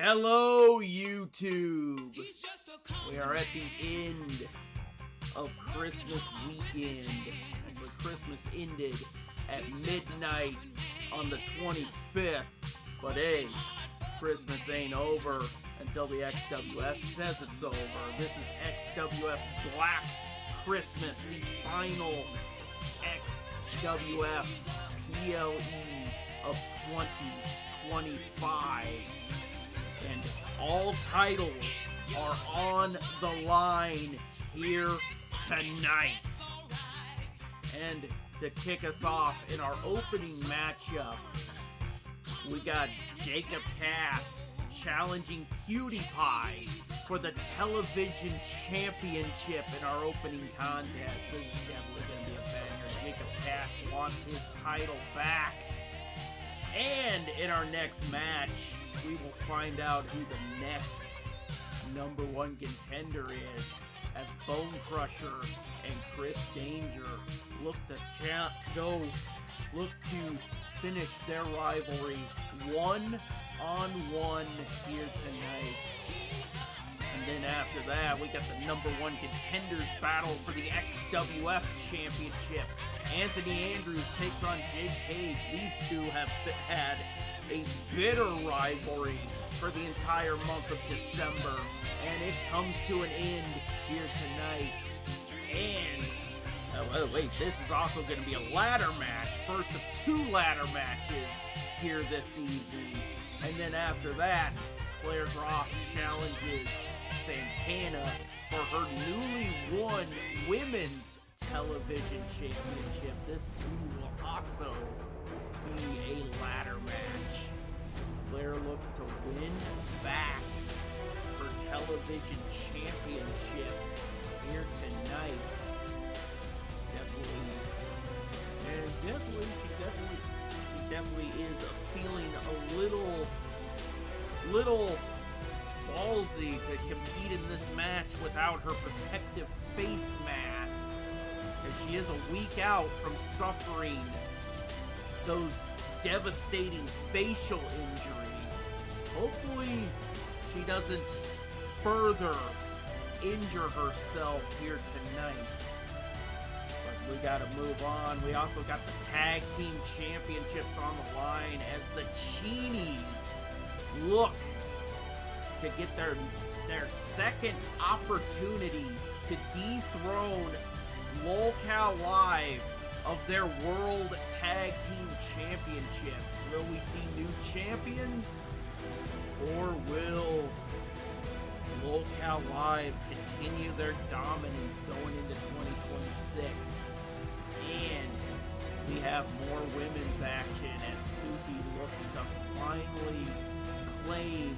Hello, YouTube! We are at the end of Christmas weekend. Actually, Christmas ended at midnight on the 25th. But hey, Christmas ain't over until the XWF says it's over. This is XWF Black Christmas, the final XWF PLE of 2025. And all titles are on the line here tonight. And to kick us off in our opening matchup, we got Jacob Cass challenging PewDiePie for the television championship in our opening contest. This is definitely going to be a banger. Jacob Cass wants his title back. And in our next match, we will find out who the next number one contender is, as Bone Crusher and Chris Danger look to finish their rivalry one-on-one here tonight. And then after that, we got the number one contenders battle for the XWF Championship. Anthony Andrews takes on Jake Cage. These two have had a bitter rivalry for the entire month of December, and it comes to an end here tonight. And wait, this is also going to be a ladder match, first of two ladder matches here this evening. And then after that, Claire Groff challenges Santana for her newly won women's television championship. This too will also be a ladder match. Claire looks to win back her television championship here tonight. She definitely is feeling a little ballsy to compete in this match without her protective face mask, as she is a week out from suffering those devastating facial injuries. Hopefully she doesn't further injure herself here tonight. But we gotta move on. We also got the tag team championships on the line as the Cheenies look to get their second opportunity to dethrone LOLCOW Live of their World Tag Team Championships. Will we see new champions? Or will LOLCOW Live continue their dominance going into 2026? And we have more women's action as Suki looks to finally claim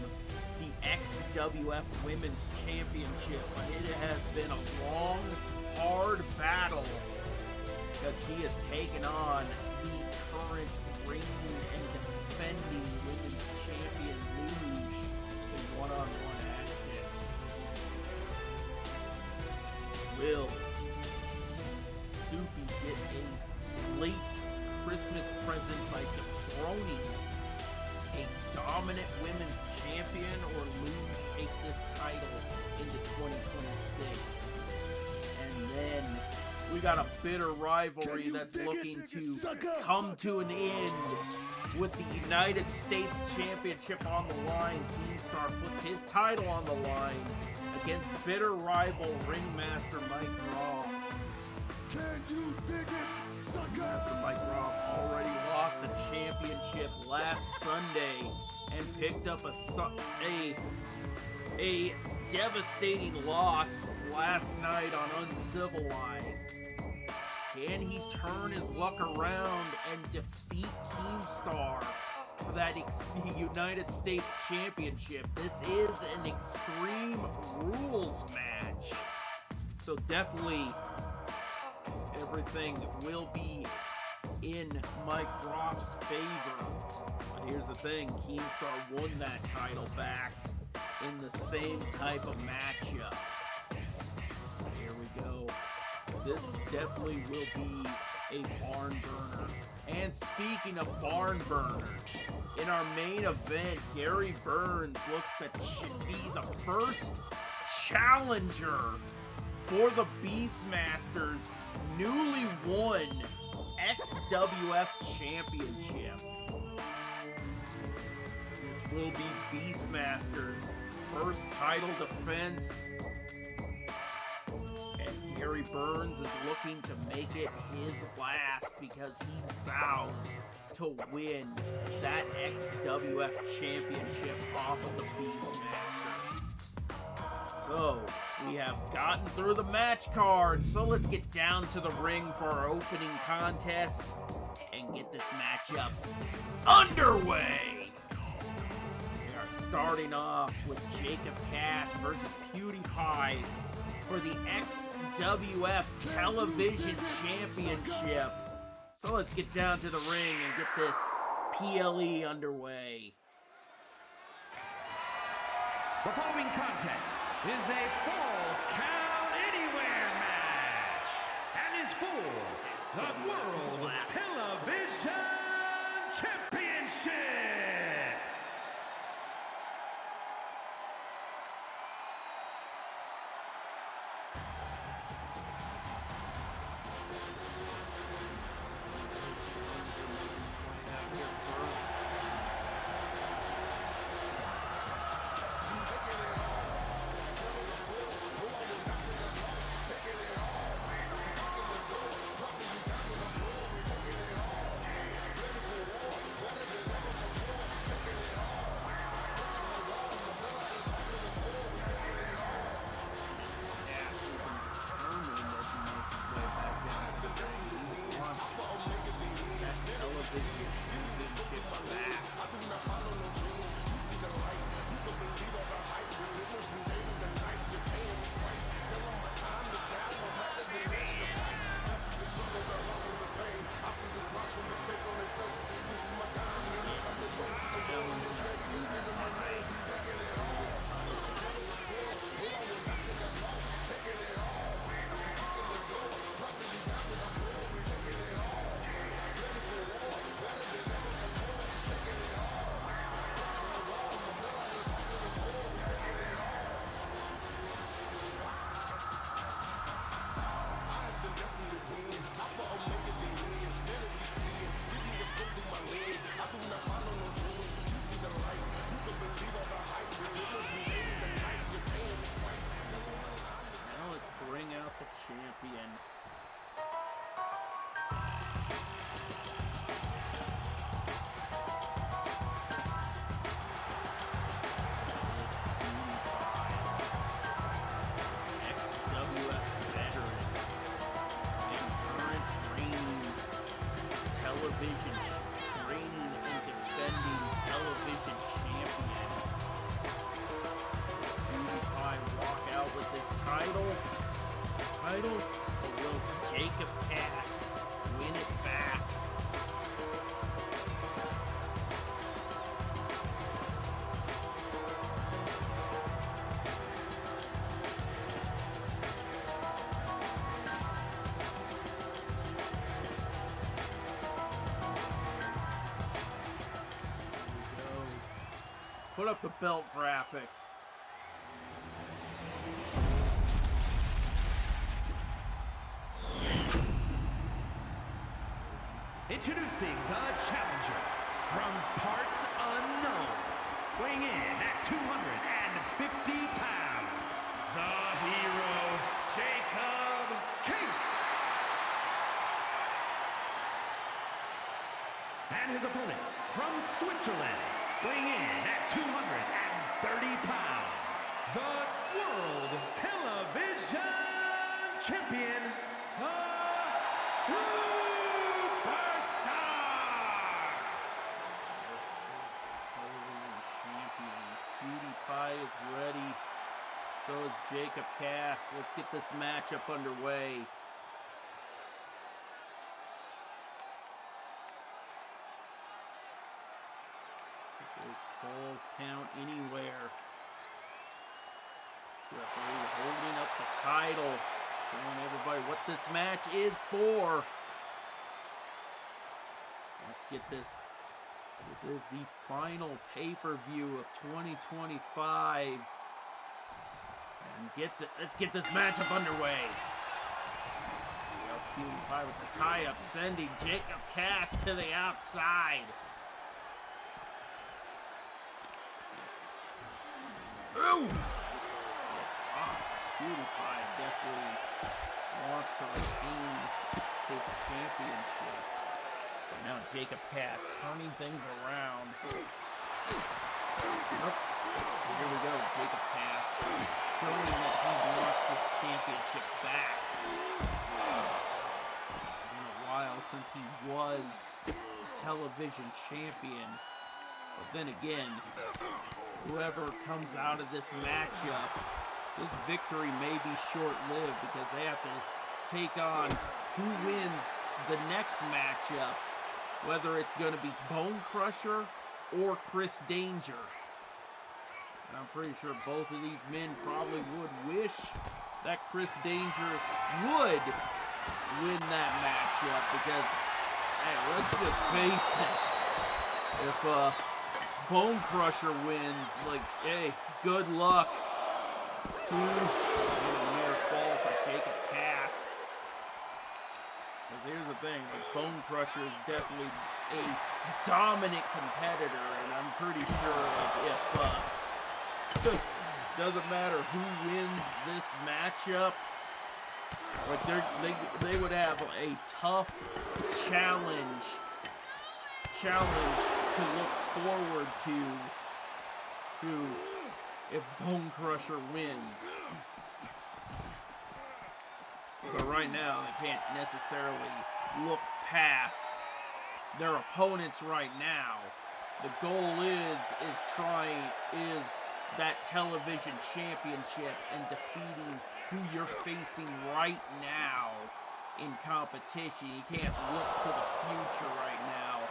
the XWF Women's Championship. But it has been a long, hard battle, because she has taken on the current reigning and defending women's champion Luge in one-on-one action. Will Soupy get a late Christmas present by dethroning a dominant women's champion, or Luge take this title into 2026? And then we got a bitter rivalry that's looking to come to an end with the United States Championship on the line. Keemstar puts his title on the line against bitter rival Ringmaster Mike Groff. Can you dig it, sucker? Master Mike Groff already lost the championship last Sunday and picked up a devastating loss last night on Uncivilized. Can he turn his luck around and defeat Keemstar for that United States Championship? This is an Extreme Rules match, so definitely everything will be in Mike Groff's favor. But here's the thing, Keemstar won that title back in the same type of matchup. Here we go. This definitely will be a barn burner. And speaking of barn burners, In our main event, Gary Burns looks to be the first challenger for the Beastmasters' newly won XWF Championship. This will be Beastmasters' first title defense. And Gary Burns is looking to make it his last because he vows to win that XWF Championship off of the Beastmaster. So, we have gotten through the match card, so let's get down to the ring for our opening contest and get this matchup underway. We are starting off with Jacob Cass versus PewDiePie for the XWF Television Championship. So let's get down to the ring and get this PLE underway. The following contest is a Falls Count Anywhere match and is for the World Television Championship. Champion. XWF veteran and current reigning and defending television champion. PewDiePie walk out with this title, or will Jacob Cass win it back? Here we go. Put up the belt graphic. Introducing the challenger from parts unknown, weighing in at 250 pounds, the hero, Jacob Cass. And his opponent from Switzerland, weighing in at 230 pounds, the World Television Champion, the PewDiePie is ready. So is Jacob Cass. Let's get this matchup underway. This is Falls Count Anywhere. Referee holding up the title, showing everybody what this match is for. Let's get this This is the final pay-per-view of 2025. And let's get this matchup underway. PewDiePie with the tie-up, sending Jacob Cass to the outside. Ooh! PewDiePie definitely wants to retain his championship. Now Jacob Cass turning things around. Oh, here we go, Jacob Cass showing that he wants this championship back. Been a while since he was television champion. But then again, whoever comes out of this matchup, this victory may be short-lived because they have to take on who wins the next matchup, whether it's going to be Bone Crusher or Chris Danger. And I'm pretty sure both of these men probably would wish that Chris Danger would win that matchup because, hey, let's just face it, if Bone Crusher wins, like, hey, good luck to a near fall for Jacob Cass. Because here's the thing, like, Bone Crusher is definitely a dominant competitor, and I'm pretty sure like, if doesn't matter who wins this matchup, like they would have a tough challenge to look forward to if Bone Crusher wins. But right now, they can't necessarily look past their opponents right now. The goal is that television championship and defeating who you're facing right now in competition. You can't look to the future right now.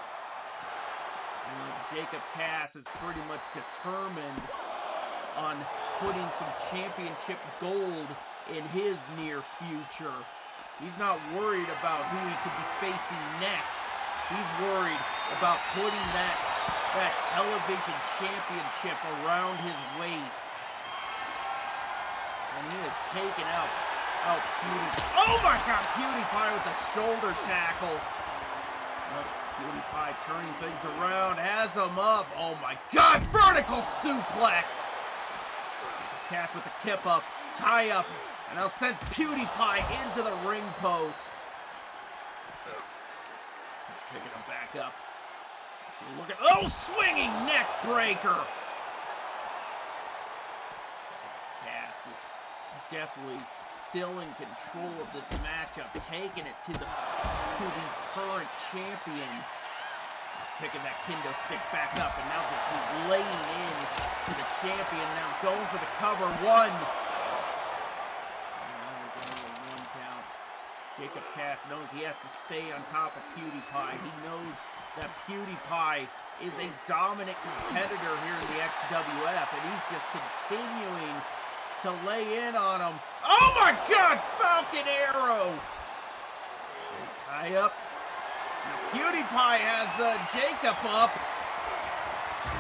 And Jacob Cass is pretty much determined on putting some championship gold in his near future. He's not worried about who he could be facing next. He's worried about putting that television championship around his waist. And he has taken out PewDiePie. Oh my God, PewDiePie with the shoulder tackle. PewDiePie turning things around, has him up. Oh my God, vertical suplex. Cass with the kip up, tie up, and now sends PewDiePie into the ring post. Picking him back up. Look at, swinging neck breaker. Cass definitely still in control of this matchup, taking it to the current champion. Picking that kendo stick back up, and now just laying in to the champion. Now going for the cover. One. Jacob Cass knows he has to stay on top of PewDiePie. He knows that PewDiePie is a dominant competitor here in the XWF, and he's just continuing to lay in on him. Oh my God, Falcon Arrow! Tie up. Now PewDiePie has Jacob up.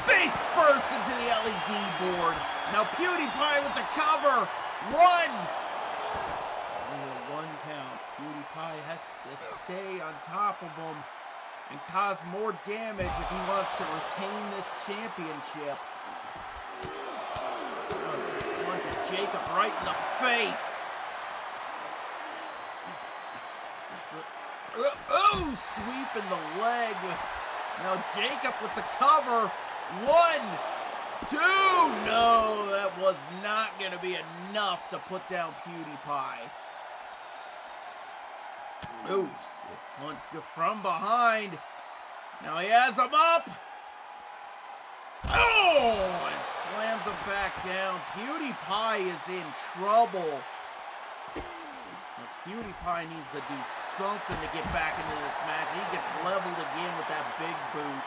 Face first into the LED board. Now PewDiePie with the cover. One count. PewDiePie has to stay on top of him and cause more damage if he wants to retain this championship. Punch of Jacob right in the face. Sweeping the leg. Now Jacob with the cover. 1, 2. No, that was not going to be enough to put down PewDiePie. Punch from behind. Now he has him up. And slams him back down. PewDiePie is in trouble. Now, PewDiePie needs to do something to get back into this match. He gets leveled again with that big boot.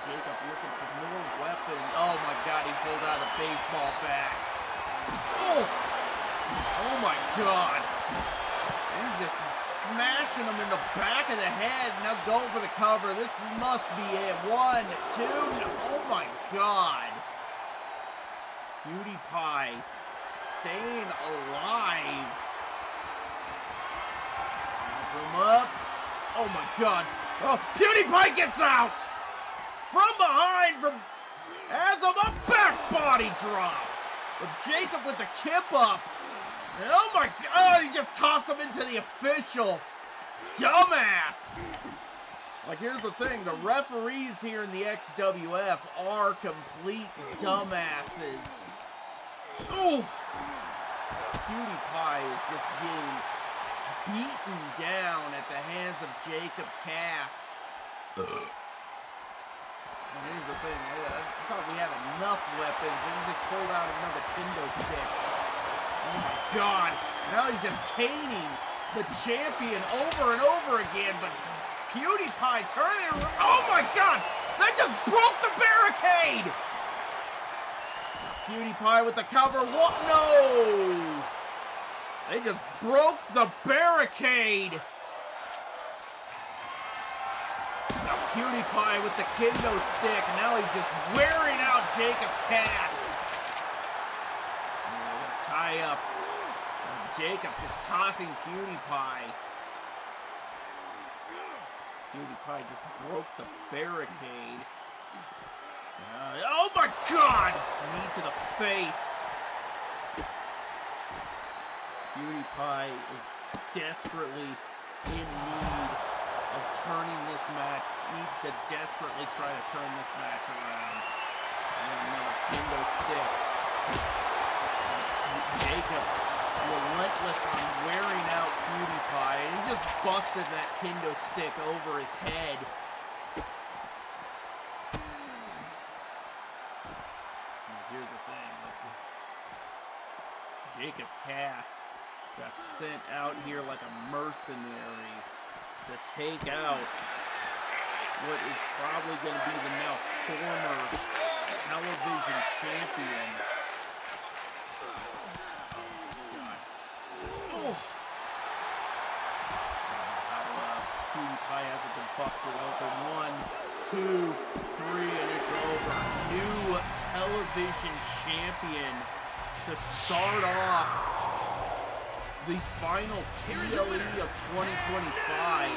Jacob looking for more weapons. Oh my God, he pulled out a baseball bat. Oh my God. He's just smashing him in the back of the head. Now going for the cover. This must be it. 1, 2. Oh my God. Cutie Pie staying alive. Has him up. Oh my God. Oh, PewDiePie gets out. From behind, has him up. Back body drop. With Jacob with the kip up. Oh my God, he just tossed him into the official. Dumbass. Like, here's the thing. The referees here in the XWF are complete dumbasses. Ooh. PewDiePie is just getting beaten down at the hands of Jacob Cass. And here's the thing. I thought we had enough weapons, and he just pulled out another kendo stick. Oh my God. Now he's just caning the champion over and over again, but PewDiePie turning around. Oh my God! That just broke the barricade! PewDiePie with the cover. What? No! They just broke the barricade! Now PewDiePie with the kendo stick. Now he's just wearing out Jacob Cass. Tie up. Jacob just tossing PewDiePie. PewDiePie just broke the barricade. Oh my God! Knee to the face. PewDiePie is desperately in need of turning this match. Needs to desperately try to turn this match around. And another kendo stick. Jacob relentless on wearing out PewDiePie, and he just busted that kendo stick over his head. And here's the thing, Jacob Cass got sent out here like a mercenary to take out what is probably going to be the now former television champion. PewDiePie hasn't been busted open. 1, 2, 3, and it's over. New television champion to start off the final PLE of 2025.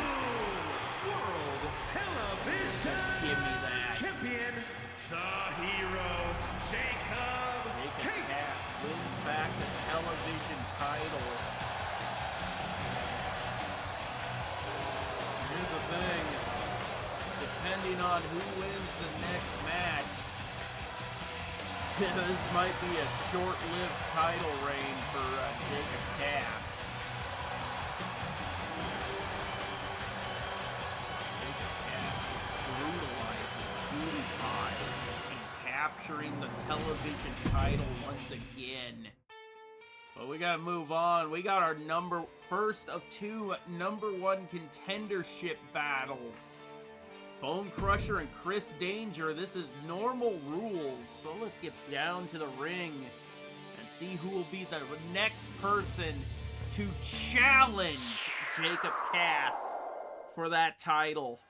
World Television Give me that. Champion, the hero, Jacob Cass wins back the television title. Here's the thing, depending on who wins the next match, this might be a short-lived title reign for Jacob Cass. Jacob Cass brutalizing PewDiePie and capturing the television title once again. But we gotta move on. We got our first of 2 #1 contendership battles. Bone Crusher and Chris Danger. This is normal rules. So let's get down to the ring and see who will be the next person to challenge Jacob Cass for that title.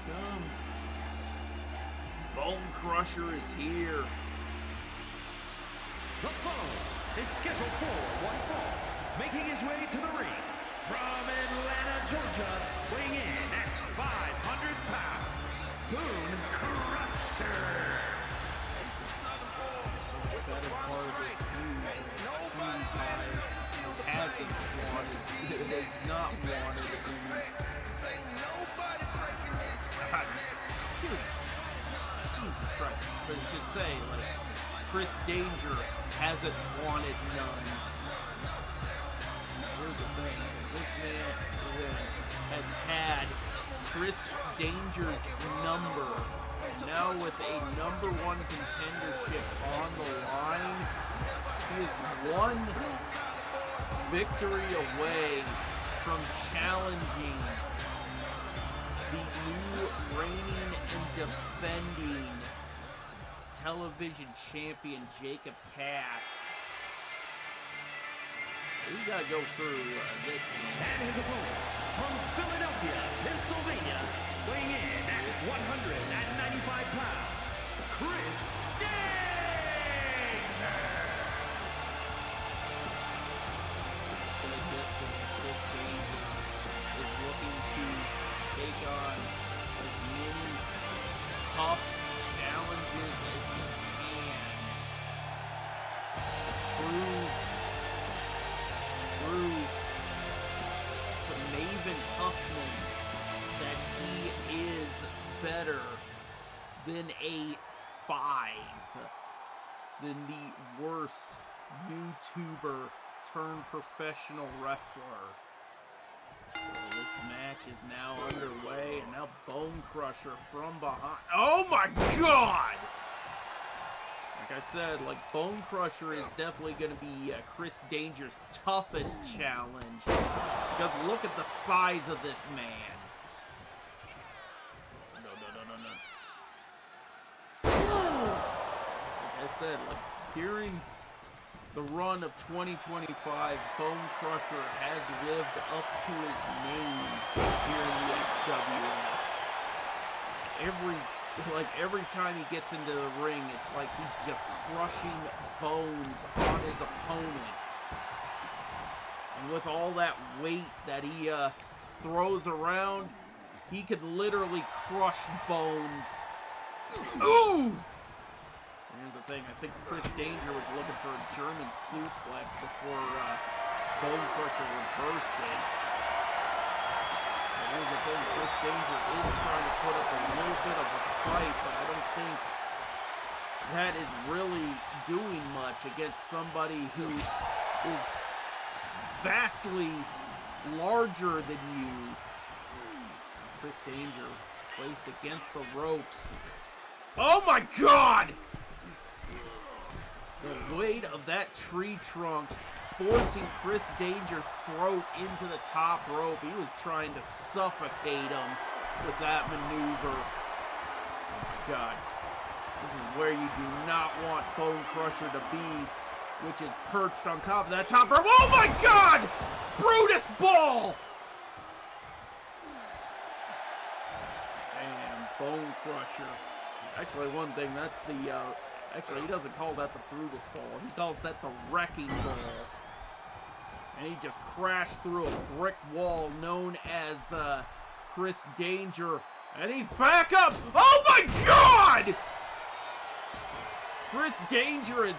Comes. Bone Crusher is here. The foe is scheduled for one fall, making his way to the ring from Atlanta, Georgia, weighing in at 500 pounds, Bone Crusher. That is part of this feud. Hasn't wanted, has not wanted to Jesus Christ. But you should say, like, Chris Danger hasn't wanted none. Here's the thing. This man has had Chris Danger's number. And now with a #1 contendership on the line, he is one victory away from challenging the new reigning and defending Television champion Jacob Cass. He's got to go through this one. And his opponent from Philadelphia, Pennsylvania, weighing in at 195 pounds, Chris Danger! Chris Danger is looking to take on as many tough challenges as he can. Prove to Maven Huffman that he is better than a 5, than the worst YouTuber turned professional wrestler. So this match is now underway, and now Bone Crusher from behind. Oh my God! Like I said, Bone Crusher is definitely going to be Chris Danger's toughest challenge. Because look at the size of this man. No. Like I said, during the run of 2025, Bone Crusher has lived up to his name here in the XWF. Every time he gets into the ring, it's like he's just crushing bones on his opponent. And with all that weight that he throws around, he could literally crush bones. Ooh! And here's the thing, I think Chris Danger was looking for a German suplex before Bone Crusher reversed it. And here's the thing, Chris Danger is trying to put up a little bit of a fight, but I don't think that is really doing much against somebody who is vastly larger than you. Chris Danger placed against the ropes. Oh my God! The weight of that tree trunk forcing Chris Danger's throat into the top rope. He was trying to suffocate him with that maneuver. Oh my God. This is where you do not want Bone Crusher to be, which is perched on top of that top rope. Oh my God! Brutus Ball! And Bone Crusher. Actually, one thing, that's the, actually, he doesn't call that the Brutus Ball. He calls that the Wrecking Ball. And he just crashed through a brick wall known as, Chris Danger. And he's back up! Oh my God! Chris Danger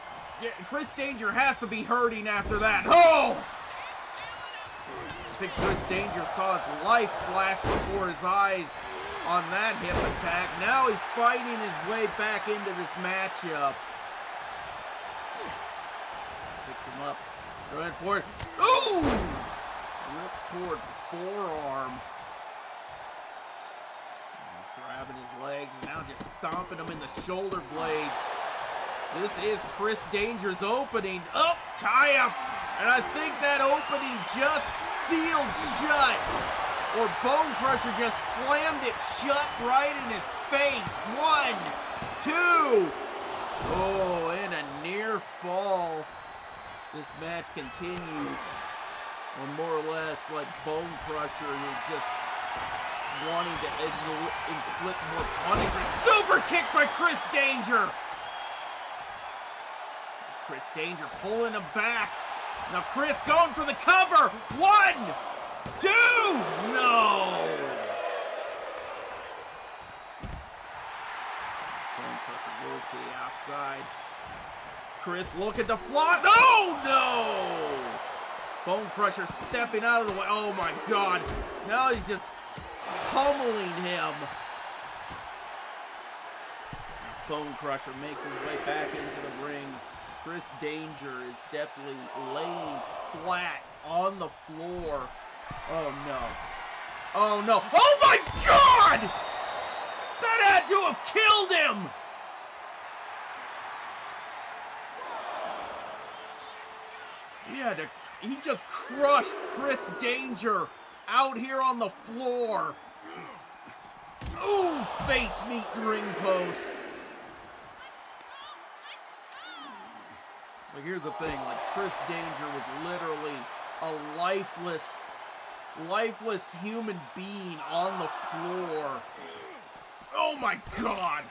has to be hurting after that. Oh! I think Chris Danger saw his life flash before his eyes on that hip attack. Now he's fighting his way back into this matchup. Picks him up. Going for it. Ooh! Ripcord forearm. Grabbing his legs and now just stomping him in the shoulder blades. This is Chris Danger's opening. Oh, tie up. And I think that opening just sealed shut. Or Bone Crusher just slammed it shut right in his face. 1, 2. Oh, and a near fall. This match continues. Or more or less like Bone Crusher is just wanting to inflict more punishment. Super kick by Chris Danger. Chris Danger pulling him back. Now Chris going for the cover. 1, 2. No. Bone Crusher goes to the outside. Chris looking to fly. Oh no. Bone Crusher stepping out of the way. Oh my God. Now he's just pummeling him. Bone Crusher makes his way back into the ring. Chris Danger is definitely laying flat on the floor. Oh no. Oh no. Oh my God! That had to have killed him! He just crushed Chris Danger out here on the floor. Ooh, face meets ring post. Like, here's the thing, like, Chris Danger was literally a lifeless human being on the floor. Oh my God!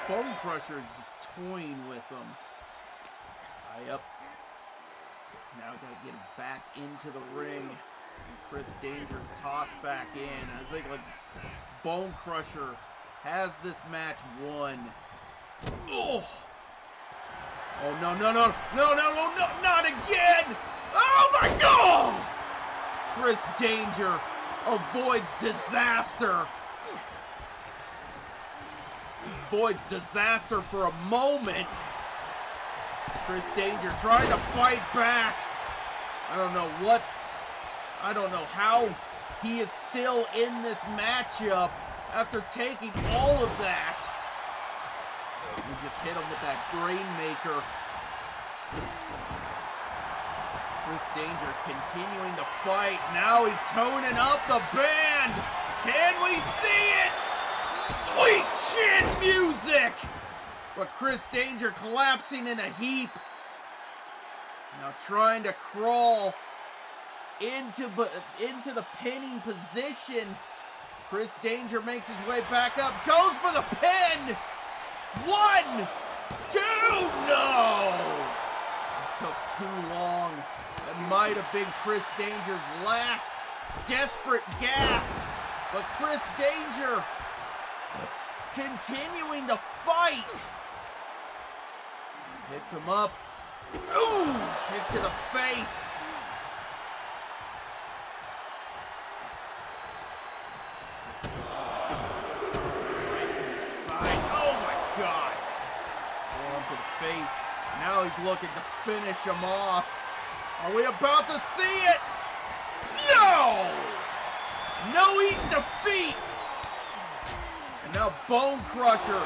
Bone Crusher is just toying with him. Yep. Now gotta get him back into the ring. And Chris Danger is tossed back in. I think, like, Bone Crusher has this match won. Oh! Oh, no, no, no, no, no, no, no, not again! Oh my God! Chris Danger avoids disaster. Avoids disaster for a moment. Chris Danger trying to fight back. I don't know how he is still in this matchup after taking all of that. We just hit him with that Grainmaker. Chris Danger continuing to fight. Now he's toning up the band. Can we see it? Sweet chin music! But Chris Danger collapsing in a heap. Now trying to crawl into the pinning position. Chris Danger makes his way back up. Goes for the pin! 1, 2, no! It took too long. That might have been Chris Danger's last desperate gasp. But Chris Danger continuing to fight. Picks him up. Ooh! Kick to the face. Side. Oh my God! Going to the face. Now he's looking to finish him off. Are we about to see it? No! No eating defeat. And now Bone Crusher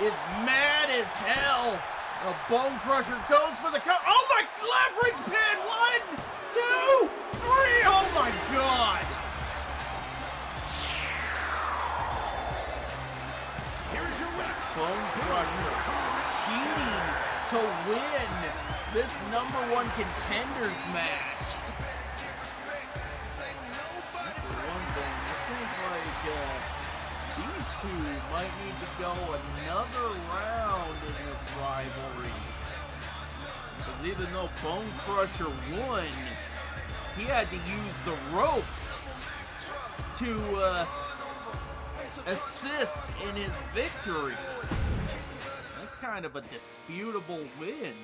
is mad as hell. Now Bone Crusher goes for the cut. Oh my, leverage pin. 1, 2, 3. Oh my God. Here's your winner. Bone Crusher cheating to win this #1 contenders match. These two might need to go another round in this rivalry. Because even though Bone Crusher won, he had to use the ropes to assist in his victory. That's kind of a disputable win.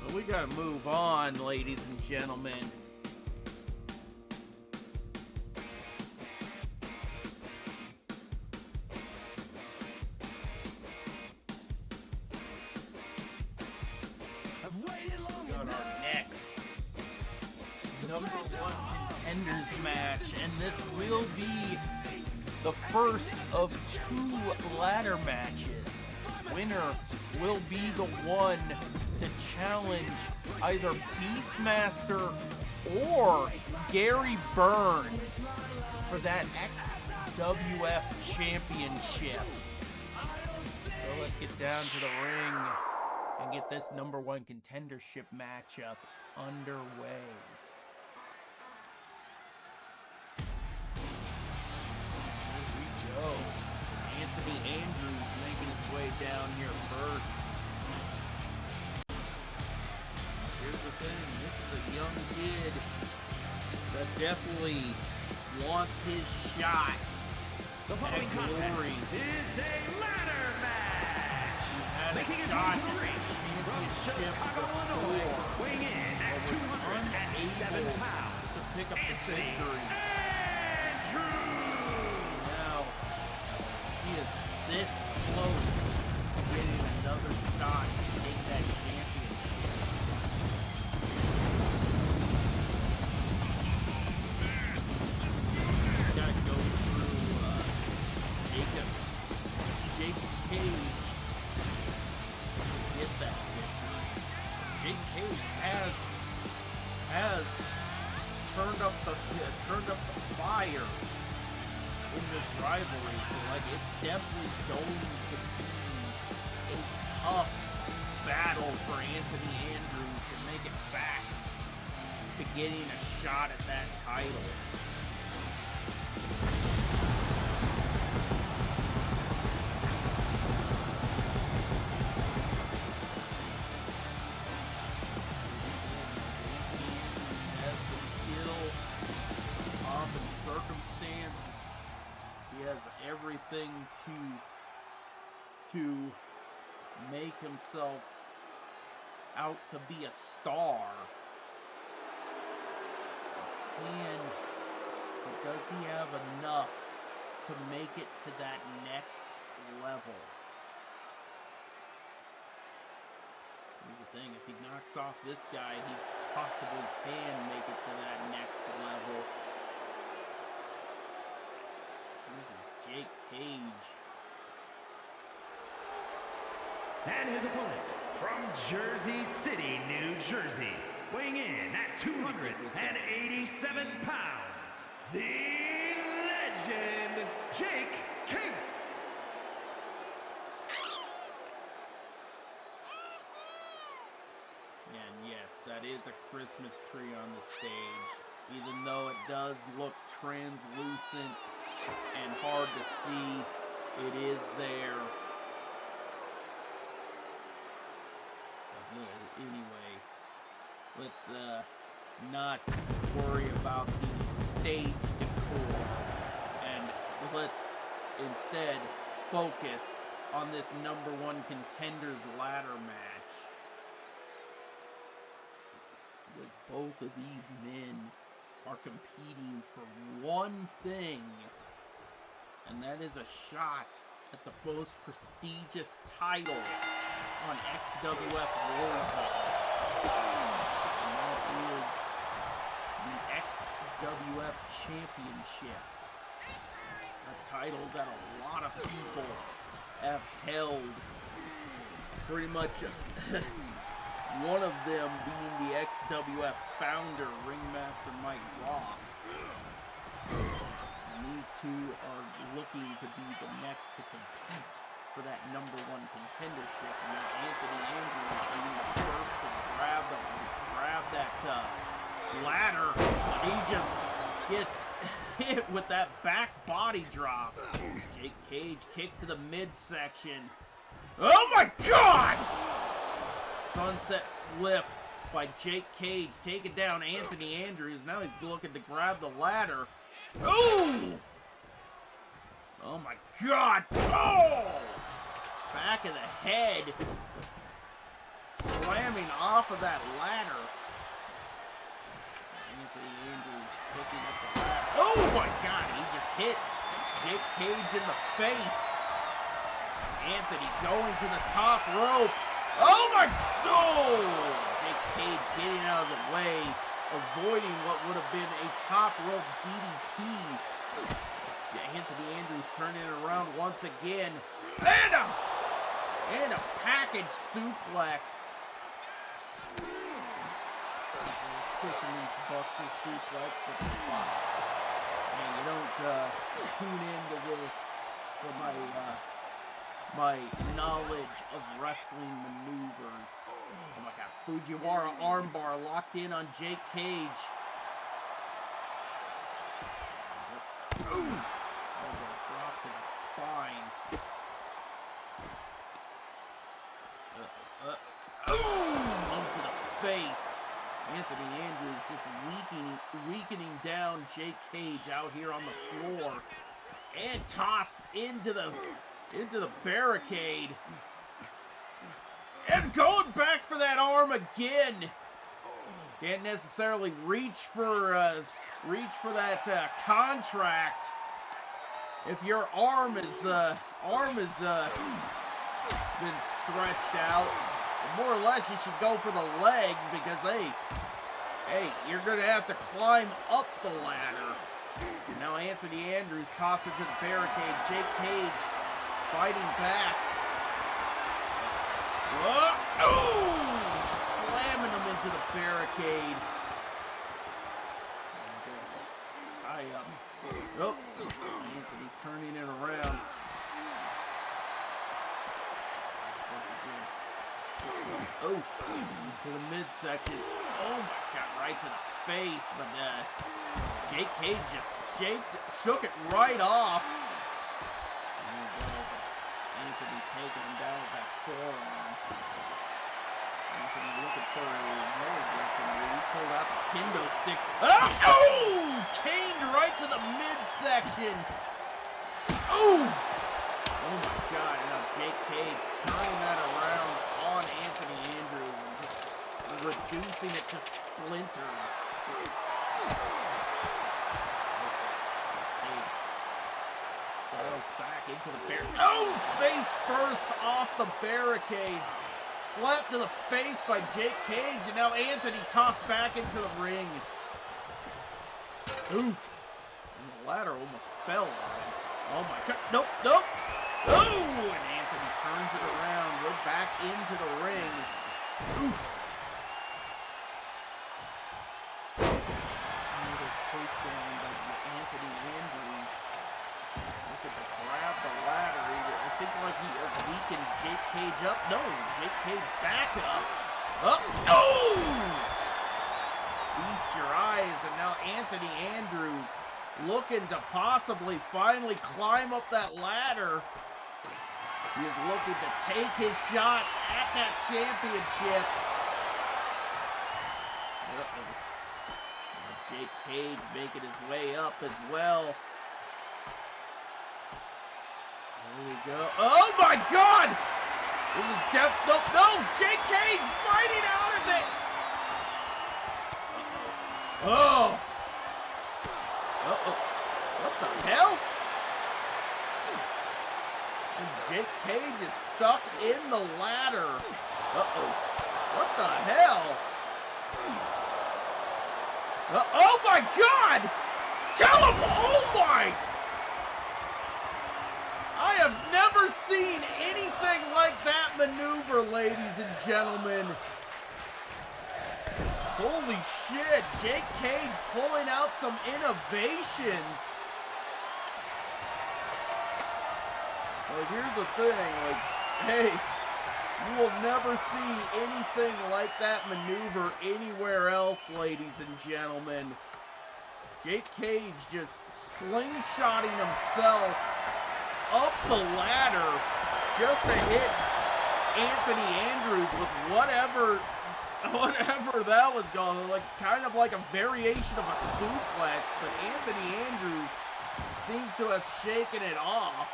But we gotta move on, ladies and gentlemen. #1 contenders match, and this will be the first of 2 ladder matches. Winner will be the one to challenge either Beastmaster or Gary Burns for that XWF championship. So let's get down to the ring and get this #1 contendership matchup underway. Here we go. Anthony Andrews making his way down here first. Here's the thing, this is a young kid that definitely wants his shot The following at glory. contest is a ladder match. He's had a Making his shot way to the at ring the from championship Chicago, Illinois, before, weighing in at but was 207 unable pounds. to pick up the Anthony victory. Andrews. Now, he is this close to getting another shot to take that championship. Gotta go through Jacob Cage to get that victory. Jake Cage has turned up the fire in this rivalry. So like it's definitely going to be a tough battle for Anthony Andrews to make it back to getting a shot at that title. Circumstance. He has everything to make himself out to be a star. But does he have enough to make it to that next level? Here's the thing, if he knocks off this guy, he possibly can make it to that next level. This is Jake Cage. And his opponent from Jersey City, New Jersey, weighing in at 287 pounds, the legend, Jake Case. And yes, that is a Christmas tree on the stage. Even though it does look translucent and hard to see, it is there. But anyway, let's not worry about the stage decor, and let's instead focus on this number one contenders ladder match. Because both of these men are competing for one thing, and that is a shot at the most prestigious title on XWF Warzone. And that is the XWF Championship. A title that a lot of people have held. Pretty much one of them being the XWF founder, Ringmaster Mike Roth. And these two are looking to be the next to compete for that number one contendership. And Anthony Andrews being the first to grab that ladder. But he just gets hit with that back body drop. Jake Cage kick to the midsection. Oh my God! Sunset flip by Jake Cage, taking down Anthony Andrews. Now he's looking to grab the ladder. Ooh! Oh my God! Oh! Back of the head. Slamming off of that ladder. Anthony Andrews picking up the ladder. Oh my God! He just hit Jake Cage in the face. Anthony going to the top rope. Oh my! Oh! Jake Cage getting out of the way, avoiding what would have been a top rope DDT. Anthony Andrews turning it around once again. And a package suplex. Fisherman Buster suplex for the spot. And you don't tune into this for my knowledge of wrestling maneuvers. Oh my God, Fujiwara armbar locked in on Jake Cage. Ooh. Drop to the spine. Knee to the face. Anthony Andrews just weakening down Jake Cage out here on the floor. And tossed into the barricade. And going back for that arm again. Can't necessarily reach for that contract if your arm is been stretched out. More or less, you should go for the legs because hey, you're gonna have to climb up the ladder. Now Anthony Andrews tossed it to the barricade. Jake Cage fighting back. Whoa. Oh! Slamming him into the barricade. Tie up. Oh, Anthony turning it around. Oh, to the midsection. Oh my God, right to the face. But Jake Cage just shook it right off. There you go. Anthony taking him down with that forearm. Anthony looking for a he pulled out the kendo stick. Oh! Caned right to the midsection. Oh! Oh my God, now Jake Cage turning that around on Anthony Andrews and just reducing it to splinters. Cage falls back into the barricade. Oh! Face first off the barricade. Slapped to the face by Jake Cage, and now Anthony tossed back into the ring. Oof. And the ladder almost fell on him. Oh my God. Nope, nope. Oh! And Anthony turns it around. We're back into the ring. Oof. Another takedown by Anthony Andrews. Looking to grab the ladder. I think like he weakened Jake Cage up. No, Jake Cage back up. Up. Oh! Feast your eyes. And now Anthony Andrews looking to possibly finally climb up that ladder. He is looking to take his shot at that championship. Now Jake Cage making his way up as well. There we go. Oh my God! This is no! Jake Cage fighting out of it! Uh-oh. Uh-oh. What the hell? And Jake Cage is stuck in the ladder. Uh-oh. What the hell? Oh my God! Tell him! Oh my! I have never seen anything like that maneuver, ladies and gentlemen. Holy shit, Jake Cage pulling out some innovations. Well, here's the thing, like, hey, you will never see anything like that maneuver anywhere else, ladies and gentlemen. Jake Cage just slingshotting himself up the ladder just to hit Anthony Andrews with whatever that was going, like kind of like a variation of a suplex, but Anthony Andrews seems to have shaken it off,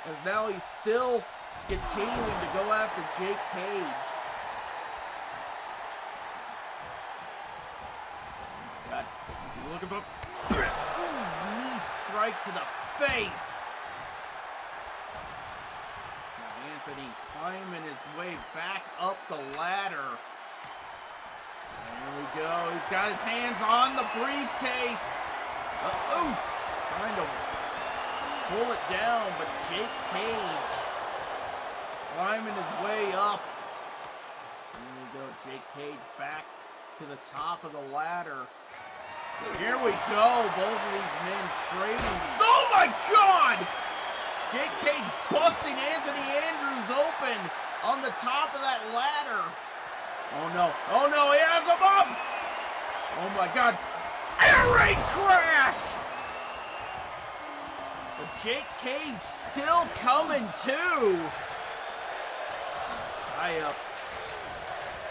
as now he's still continuing to go after Jake Cage. God, you looking for knee strike to the face. Anthony climbing his way back up the ladder. There we go. He's got his hands on the briefcase. Trying to pull it down, but Jake Cage climbing his way up. There we go. Jake Cage back to the top of the ladder. Here we go. Both of these men trading. Oh my God! Jake Cage busting Anthony Andrews open on the top of that ladder. Oh no, he has him up! Oh my God, air raid crash! But Jake Cage still coming too. Tie up.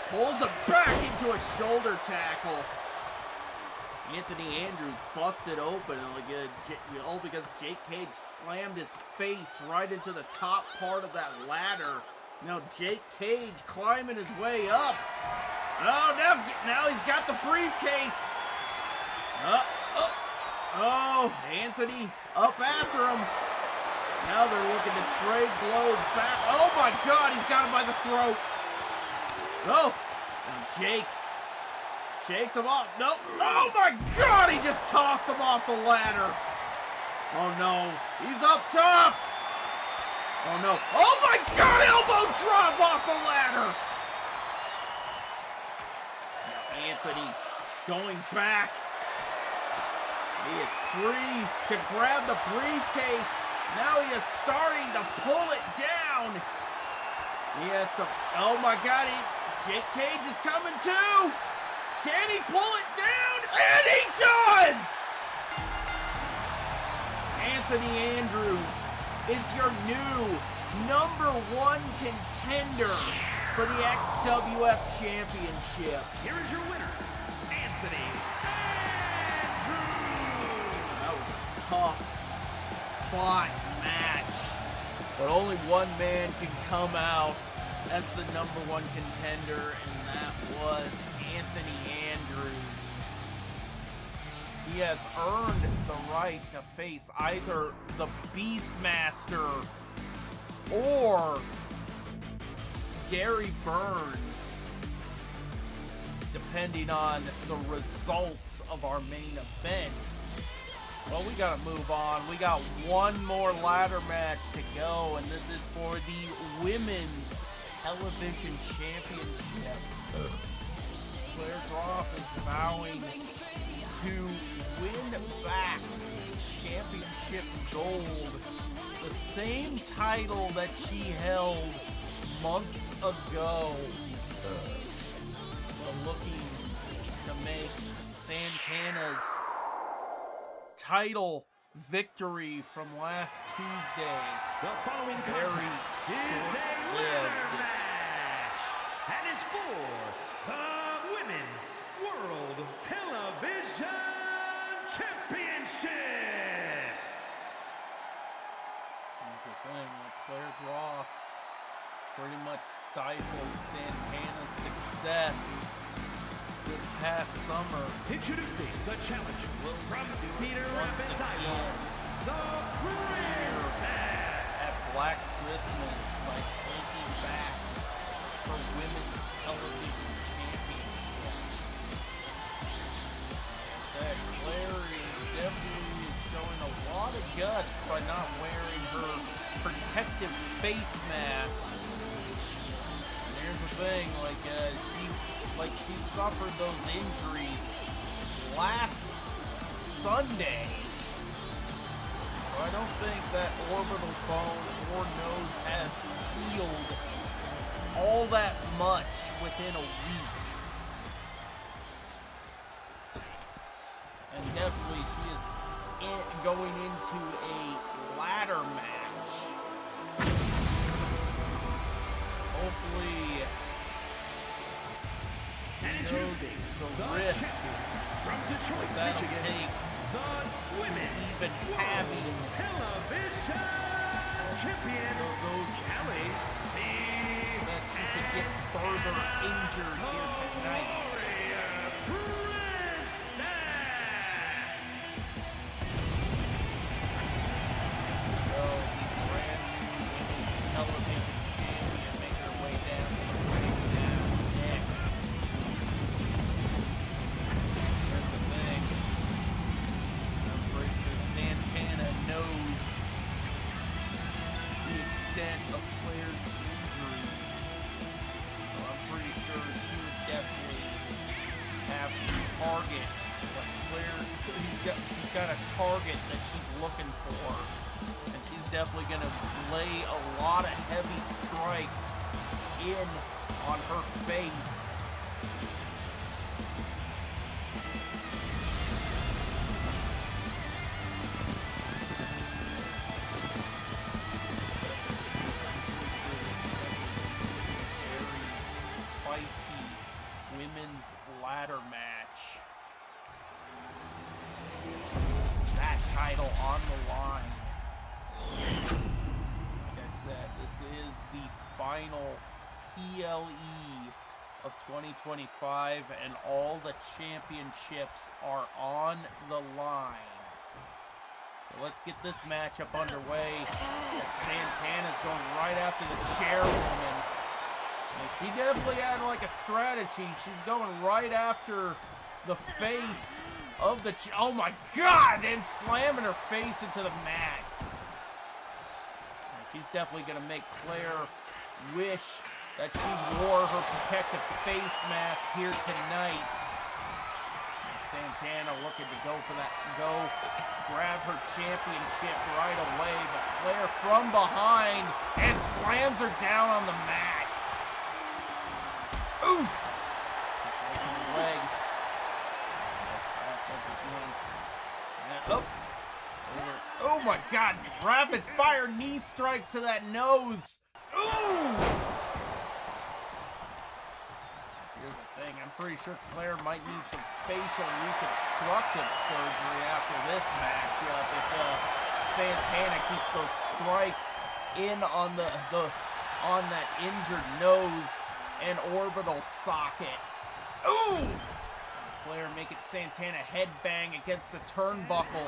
Pulls him back into a shoulder tackle. Anthony Andrews busted open all because Jake Cage slammed his face right into the top part of that ladder. Now Jake Cage climbing his way up. Oh, now he's got the briefcase. Oh, Anthony up after him. Now they're looking to trade blows back. Oh my God, he's got him by the throat. Oh, and Jake shakes him off. No. Oh my God, he just tossed him off the ladder. Oh no, he's up top. Oh no. Oh my God, elbow drop off the ladder. Now Anthony going back. He is free to grab the briefcase. Now he is starting to pull it down. He has to, oh my God, Jake Cage is coming too! Can he pull it down? And he does! Anthony Andrews is your new #1 contender for the XWF Championship. Here is your winner, Anthony Andrews. That was a tough fought match. But only one man can come out as the #1 contender, and that was Anthony Andrews. He has earned the right to face either the Beastmaster or Gary Burns, depending on the results of our main event. Well, we gotta move on. We got one more ladder match to go, and this is for the Women's Television Championship. Claire Groff is vowing to win back championship gold, the same title that she held months ago. So looking to make Santana's title victory from last Tuesday The following very contest is a ladder short-lived. match and is for the Women's World Television Championship. Here's the thing, like Claire Groff pretty much stifled Santana's success this past summer. Introducing the challenger from Cedar Rapids, Iowa, the Princess. At Black Christmas by taking back her Women's Television Championship. That Claire is definitely showing a lot of guts by not wearing her protective face mask. And here's the thing, she suffered those injuries last Sunday. So I don't think that orbital bone or nose has healed all that much within a week. And definitely she is going into a ladder match. Hopefully And knows introducing the the risk champion from Detroit, that'll Michigan, take the Women's even having Television Champion, Kelly that she could get further injured here tonight. So the brand new Women's Television Champion making her way down to the ring now. Next. That's the thing. I'm pretty sure Santana knows the extent of Claire's injuries. So I'm pretty sure she would definitely have to target what Claire, she's got a target that she's looking for. And she's definitely going to lay a lot of heavy strikes in on her face. Very feisty women's ladder match. That title on the line. Like I said, this is the final PLE of 2025, and all the championships are on the line. So let's get this matchup underway as Santana's going right after the chairwoman. And she definitely had like a strategy. She's going right after the face of the oh my God, and slamming her face into the mat. And she's definitely going to make Claire wish that she wore her protective face mask here tonight. And Santana looking to go for that, grab her championship right away, but Claire from behind and slams her down on the mat. Ooh! Leg. Oh. Oh my God! Rapid fire knee strikes to that nose. Ooh! Here's the thing. I'm pretty sure Claire might need some facial reconstructive surgery after this matchup if Santana keeps those strikes in on on that injured nose and orbital socket. Ooh! Claire making Santana headbang against the turnbuckle.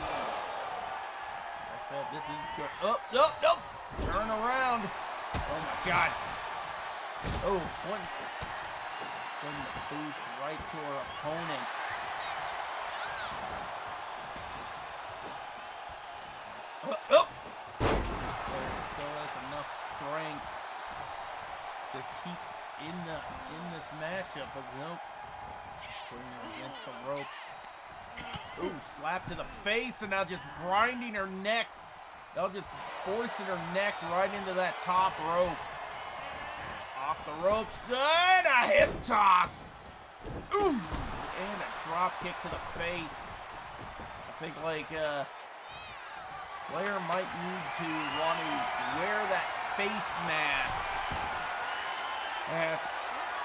I said this is good. Oh, nope, nope. Turn around. Oh my God. Oh, putting the boots right to her opponent. Oh. Claire still has enough strength to keep in this matchup, but nope. Putting her against the ropes. Ooh, slap to the face, and now just grinding her neck. Now just forcing her neck right into that top rope. Off the ropes, and a hip toss. Ooh, and a drop kick to the face. I think like Claire might need to want to wear that face mask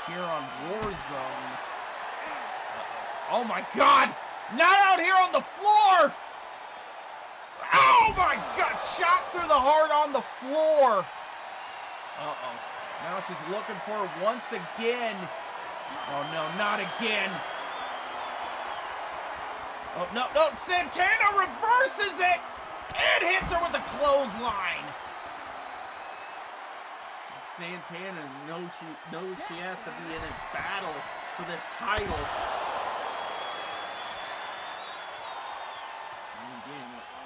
here on Warzone. Oh my God! Not out here on the floor! Oh my God! Shot through the heart on the floor! Uh-oh. Now she's looking for it once again. Oh no, not again. Oh no, no, Santana reverses it! And hits her with a clothesline! Santana knows she has to be in a battle for this title.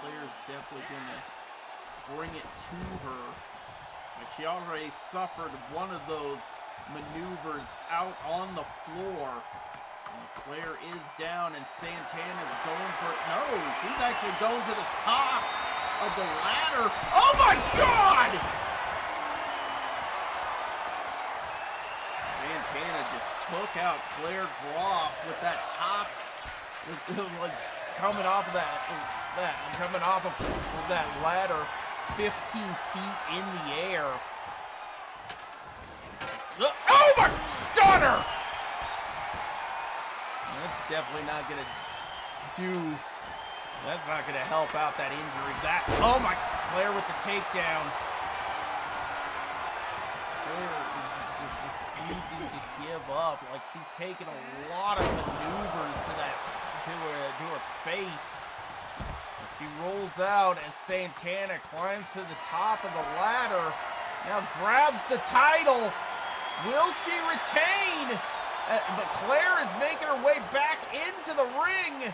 Claire's definitely gonna bring it to her. But she already suffered one of those maneuvers out on the floor. And Claire is down, and Santana's going for it. No, she's actually going to the top of the ladder. Oh my God! Santana just took out Claire Groff with that top, like coming off of that ladder 15 feet in the air. Oh my stunner! That's definitely not gonna that's not gonna help out that injury. Oh my, Claire with the takedown. Claire is refusing to give up. Like, she's taking a lot of maneuvers to her face. She rolls out as Santana climbs to the top of the ladder. Now grabs the title. Will she retain? But Claire is making her way back into the ring.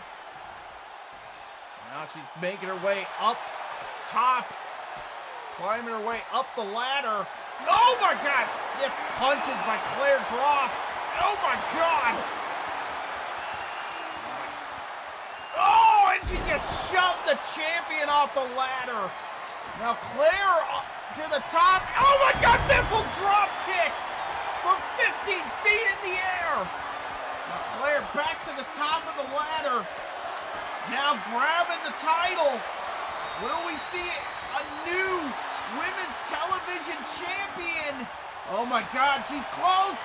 Now she's making her way up top. Climbing her way up the ladder. Oh my God! Stiff punches by Claire Groff. Oh my God! And she just shoved the champion off the ladder. Now Claire to the top. Oh my God, missile drop kick from 15 feet in the air. Now Claire back to the top of the ladder. Now grabbing the title. Will we see a new women's television champion? Oh my God, she's close.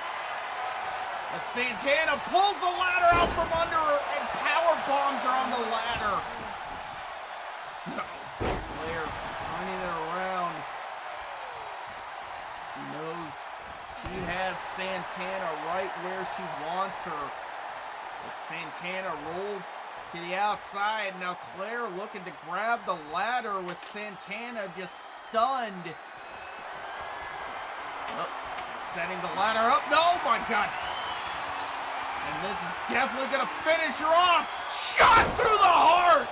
But Santana pulls the ladder out from under her and power bombs her on the ladder. Claire turning it around. She knows she has Santana right where she wants her. As Santana rolls to the outside. Now Claire looking to grab the ladder with Santana just stunned. Oh, setting the ladder up. No, my God. And this is definitely going to finish her off. Shot through the heart.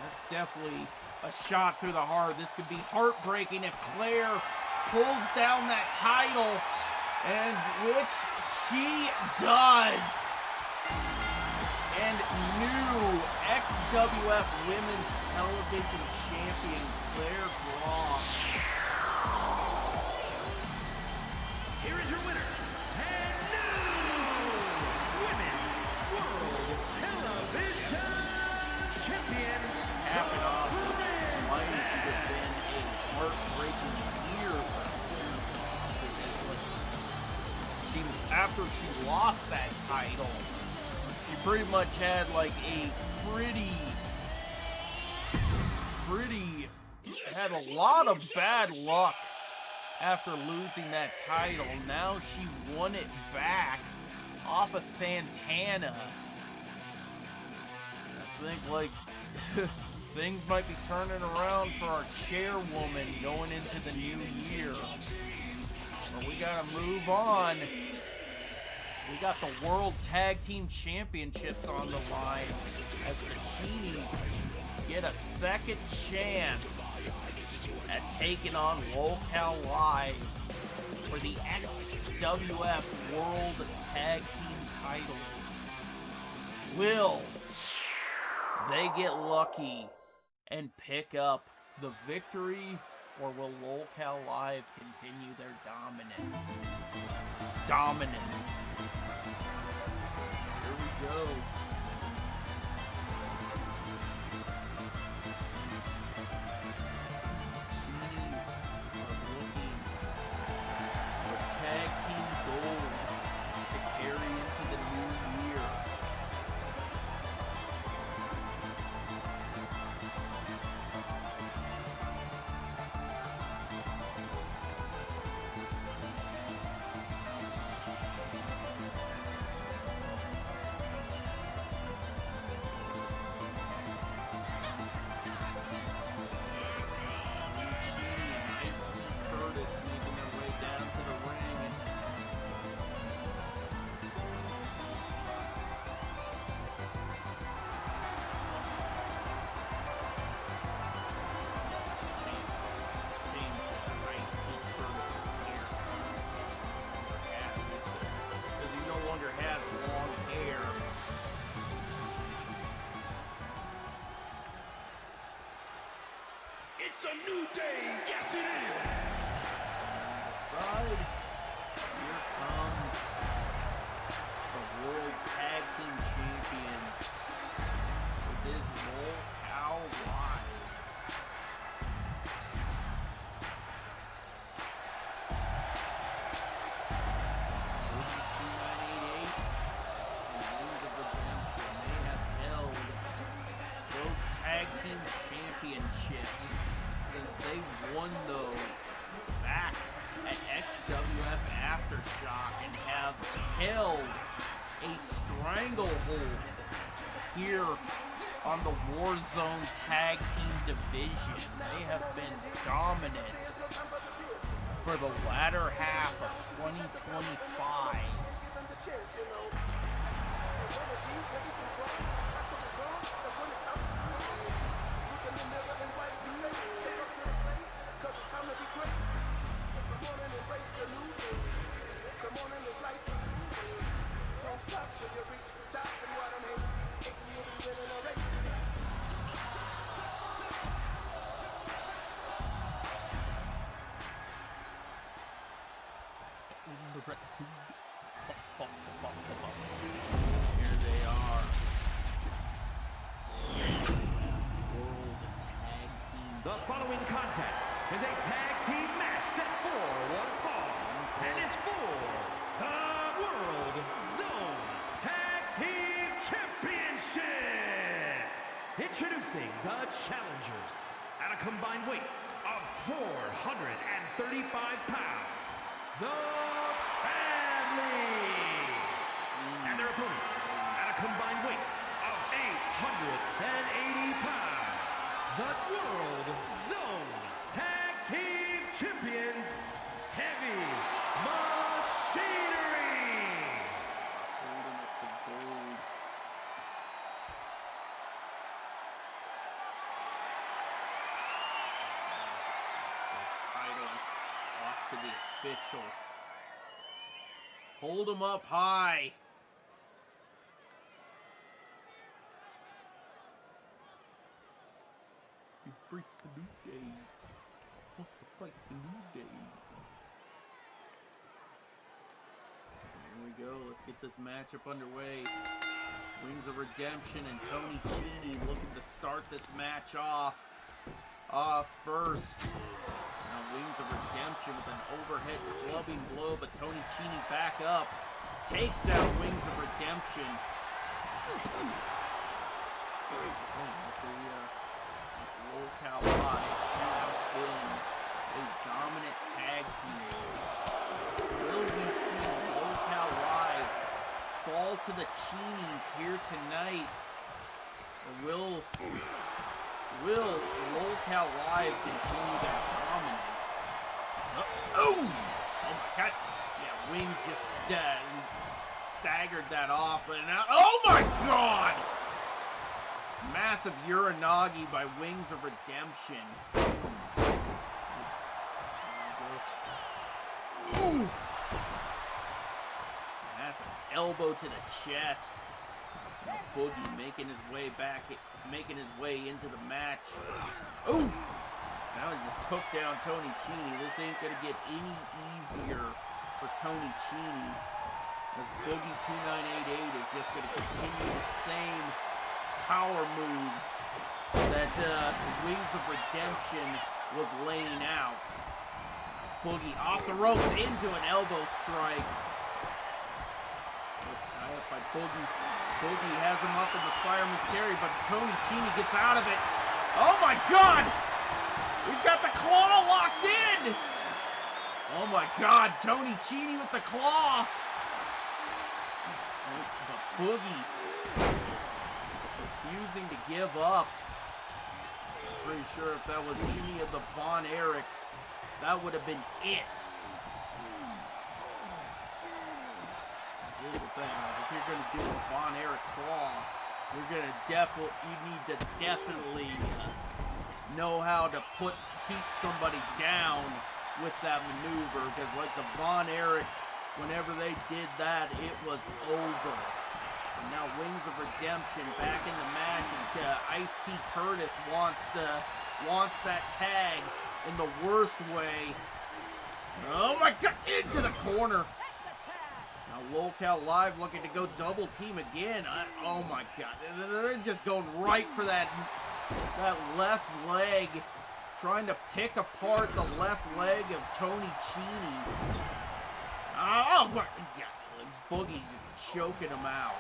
That's definitely a shot through the heart. This could be heartbreaking if Claire pulls down that title, and which she does. And new XWF Women's Television Champion Claire Groff. after she lost that title, she pretty much had like a had a lot of bad luck after losing that title. Now she won it back off of Santana. I think like things might be turning around for our chairwoman going into the new year. But we gotta move on. We got the World Tag Team Championships on the line as the Chinis get a second chance at taking on Locale Live for the XWF World Tag Team titles. Will they get lucky and pick up the victory, or will Locale Live continue their dominance? Here we go. It's a new day, yes it is! Side. Here comes the World Tag Team Champions. This is Locale Live. Tag Team Championships since they won those back at XWF Aftershock and have held a stranglehold here on the Warzone Tag Team division. They have been dominant for the latter half of 2025. Here they are. World Tag Team. The following contest is a tag team match set for one fall and is for the World Zone Tag Team Championship. Introducing the challengers at a combined weight of 435 pounds, the Family. And their opponents at a combined weight of 880 pounds, the World Zone Tag Team Champions, Heavy Machinery. Holding up the gold. Those titles off to the official. Hold them up high. Embrace the new day. Want to fight the new day. Here we go. Let's get this matchup underway. Wings of Redemption and Tony Cini looking to start this match off first. Now Wings of Redemption with an overhead clubbing blow, but Tony Cini back up takes down Wings of Redemption. Lolcow Live have been a dominant tag team. Will we see Lolcow Live fall to the Cheenies here tonight? Or will Lolcow Live continue their dominance? Oh my God! Yeah, Wings just staggered that off, but now, oh my God! Massive Uranagi by Wings of Redemption. Ooh. Massive elbow to the chest. Boogie making his way back, making his way into the match. Ooh. Now he just took down Tony Cini. This ain't gonna get any easier for Tony Cini. As Boogie 2988 is just gonna continue the same power moves that Wings of Redemption was laying out. Boogie off the ropes into an elbow strike. Tie up by Boogie. Boogie has him up in the fireman's carry, but Tony Cini gets out of it. Oh my God! He's got the claw locked in! Oh my God, Tony Cini with the claw! But Boogie refusing to give up. Pretty sure if that was any of the Von Erichs, that would have been it. Here's the thing, if you're going to do a Von Erich claw, you need to definitely know how to keep somebody down with that maneuver, because like the Von Erichs, whenever they did that, it was over. And now Wings of Redemption back in the match, and Ice-T Curtis wants that tag in the worst way. Oh my God, into the corner. Now Lolcow Live looking to go double team again. Oh my God, they're just going right for that left leg, trying to pick apart the left leg of Tony Cini. Oh my God, Boogie's just choking him out.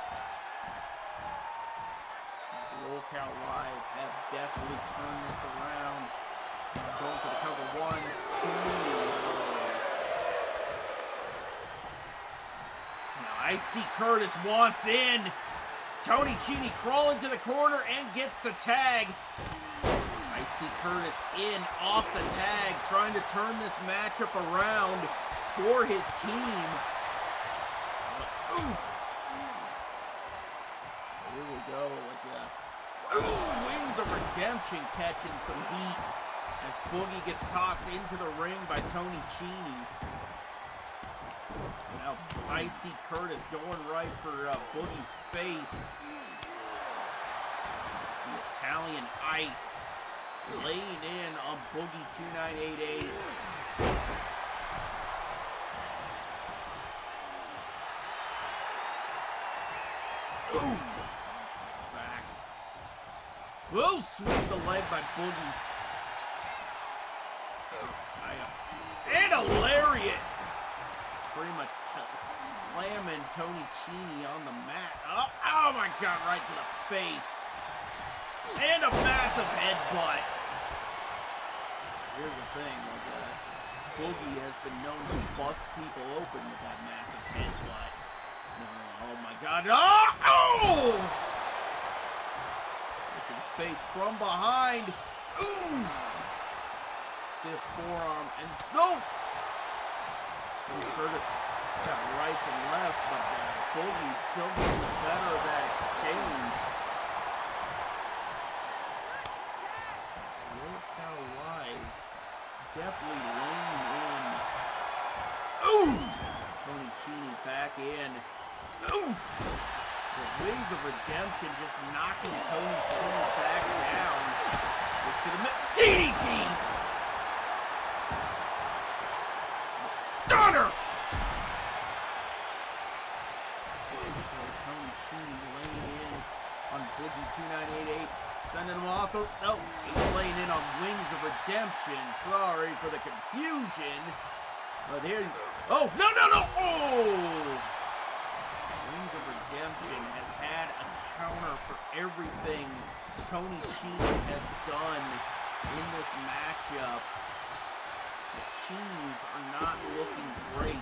Lolcow Live have definitely turned this around. Going for the cover, 1, 2. Now Ice-T Curtis wants in. Tony Cini crawling to the corner and gets the tag. Ice-T Curtis in off the tag, trying to turn this matchup around for his team. Ooh. Here we go with Wings of Redemption catching some heat as Boogie gets tossed into the ring by Tony Cini. Now Ice-T Curtis going right for Boogie's face. The Italian Ice laying in on Boogie 2988. Ooh! Back. Whoa! Sweep the leg by Boogie. And a lariat! Pretty much slamming Tony Cini on the mat. Oh my God, right to the face. And a massive headbutt. Here's the thing, Boogie has been known to bust people open with that massive headbutt. Oh my God. Oh! Look at his face from behind. Ooh! Stiff forearm and no! Curtis got rights and lefts, but Boogie's still getting the better of that exchange. Lolcow Live definitely laying in. Ooh! Tony Cini back in. Ooh! The Wings of Redemption just knocking Tony Cini back down. DDT! Stunner! Tony Cini laying in on Boogie 2988. Sending him off the... No, he's laying in on Wings of Redemption. Sorry for the confusion. But here... Oh, no! Oh! Redemption has had a counter for everything Tony Chini has done in this matchup. The Chinis are not looking great.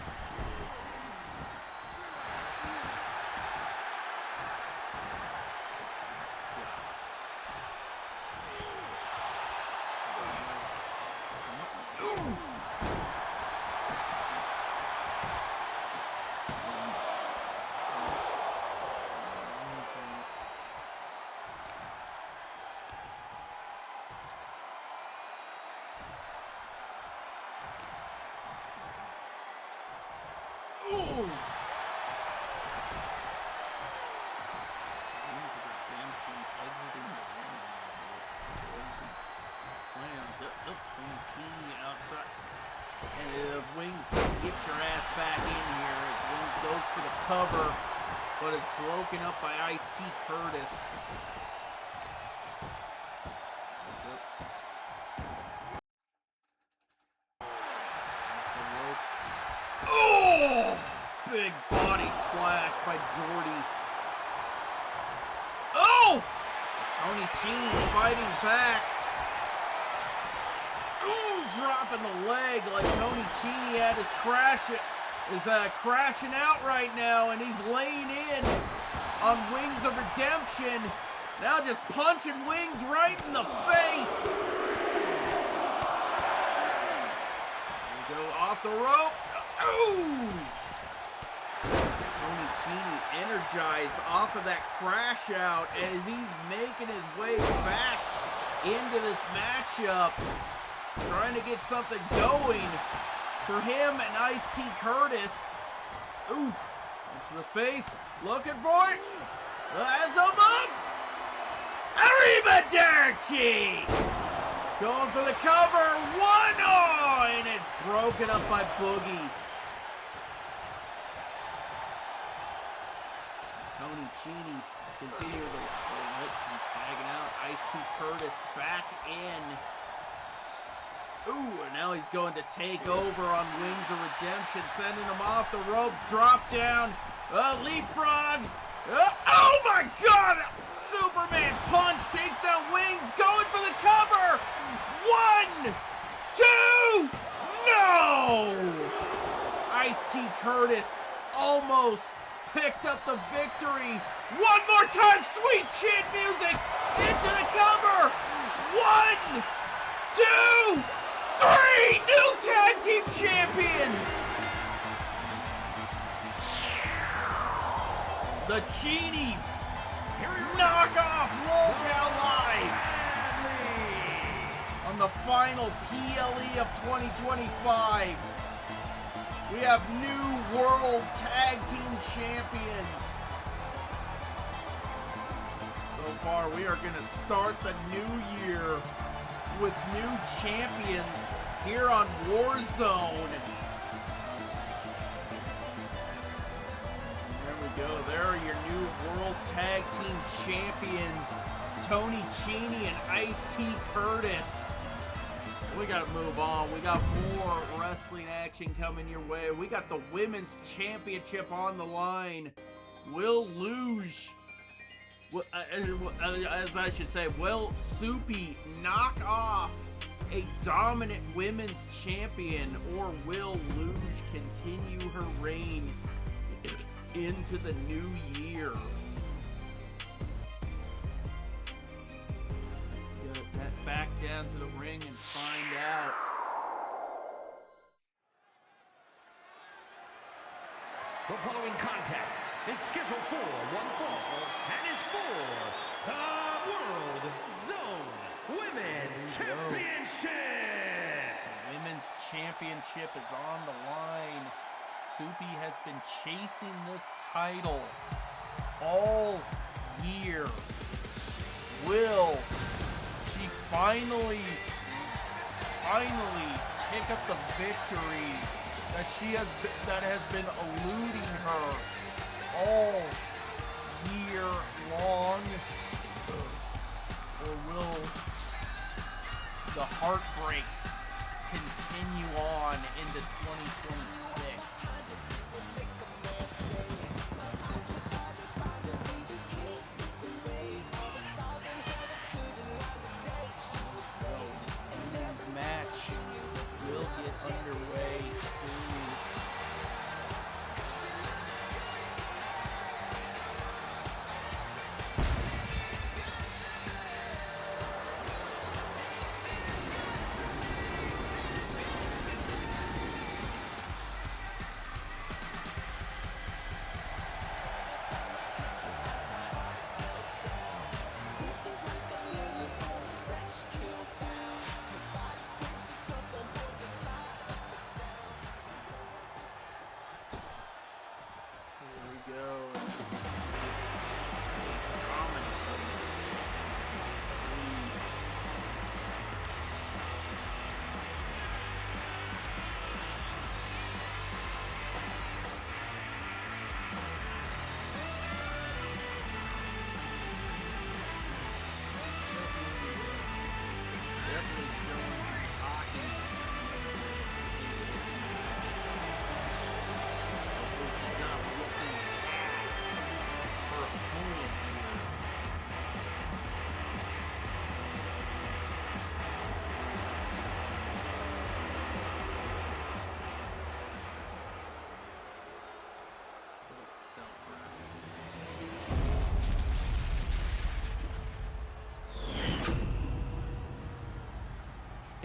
Wings, get your ass back in here. Wings goes for the cover, but is broken up by Ice-T Curtis. Oh! Big body splash by Jordy. Oh! Tony Chini fighting back. Ooh, dropping the leg like Tony Chini had his crashing out right now, and he's laying in on Wings of Redemption. Now just punching Wings right in the face. There we go, off the rope. Ooh! Tony Chini energized off of that crash out as he's making his way back into this matchup. Trying to get something going for him and Ice-T Curtis. Ooh, into the face, looking for it. Has him up. Arrivederci! Going for the cover. 1-0, and it's broken up by Boogie. Tony Chini continuing to he's tagging out. Ice-T Curtis back in. Ooh, and now he's going to take over on Wings of Redemption, sending him off the rope, drop down, leapfrog. Oh my God! Superman punch takes down Wings, going for the cover. 1, 2, no! Ice-T Curtis almost picked up the victory. One more time, sweet chin music into the cover. 1, 2, 3 new tag team champions! The Chinis knock off Lowdown Live on the final PLE of 2025. We have new World Tag Team Champions. So far, we are going to start the new year with new champions here on Warzone. There we go. There are your new World Tag Team Champions, Tony Chini and Ice-T Curtis. We got to move on. We got more wrestling action coming your way. We got the Women's Championship on the line. Will Luge, as I should say, will Soupy knock off a dominant women's champion, or will Luge continue her reign into the new year? Let's get that back down to the ring and find out. The following contest is scheduled for one fall and is for the World Zone Women's Championship. The Women's Championship is on the line. Soupy has been chasing this title all year. Will she finally pick up the victory that has been eluding her all year long? Or will the heartbreak continue on into 2026?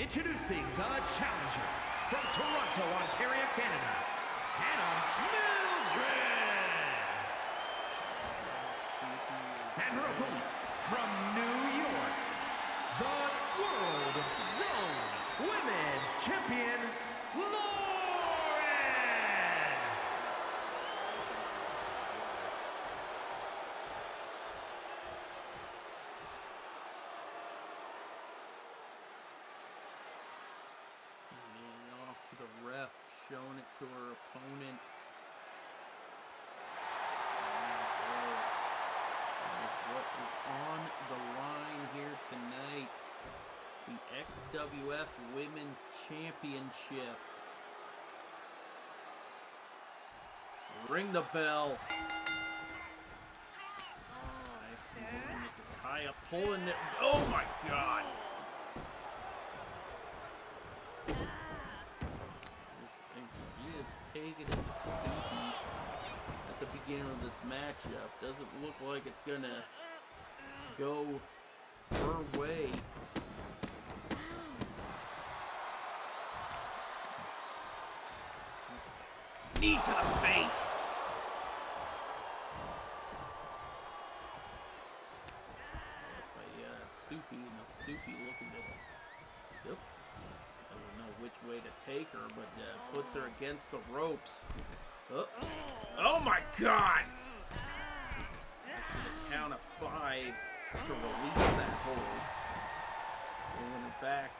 Introducing the challenger from Toronto, Ontario, Canada, Hannah Mildred. And her opponent from New York, the World Zone Women's Champion, Lauren. Handing off to the ref, showing it to her opponent. What is on the line here tonight? The XWF Women's Championship. Ring the bell. Tie up, pulling it. Oh my God! He is taking it to Suki at the beginning of this matchup. Doesn't look like it's gonna go her way. Knee to the face. By Supi, and Supi looking to, yep, doesn't know which way to take her, but puts her against the ropes. Oh my God! That's gonna count of 5 to release that hold. Pulling her back.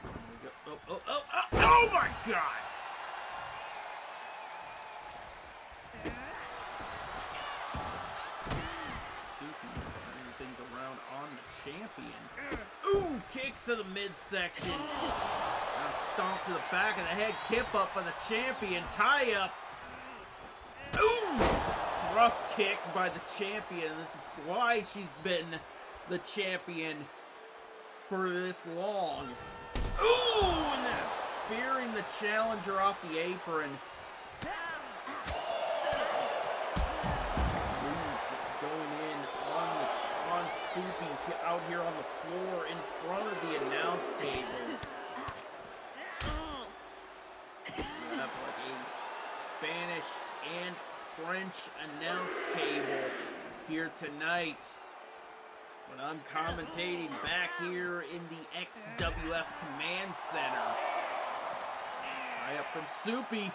There we go. Oh my God! Suki turning things around on the champion. Ooh, kicks to the midsection. Now stomp to the back of the head, kip up by the champion, tie up. Ooh! Thrust kick by the champion. This is why she's been the champion for this long. Ooh! And then spearing the challenger off the apron. Luge just going in on Supi out here on the floor in front of the announce tables. We have like a Spanish and French announce table here tonight. When I'm commentating back here in the XWF Command Center. Tie up from Supi.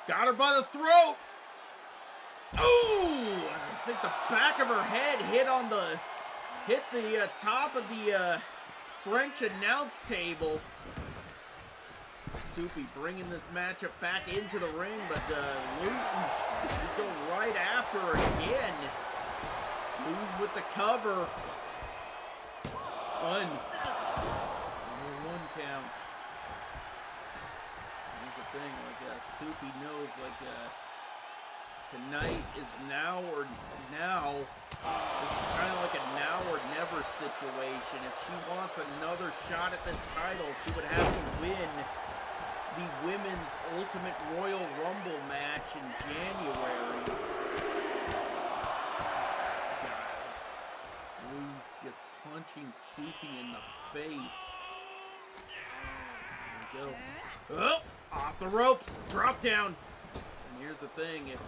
Got her by the throat. Ooh! I think the back of her head hit the top of the French announce table. Supi bringing this matchup back into the ring, but Luge just go right after her again. Luge with the cover. Only 1 count. Here's the thing, like Supi knows, like tonight is now or now. This is kind of like a now or never situation. If she wants another shot at this title, she would have to win the Women's Ultimate Royal Rumble match in January. Luge just punching Supi in the face. There we go. Oh, off the ropes, drop down. And here's the thing, if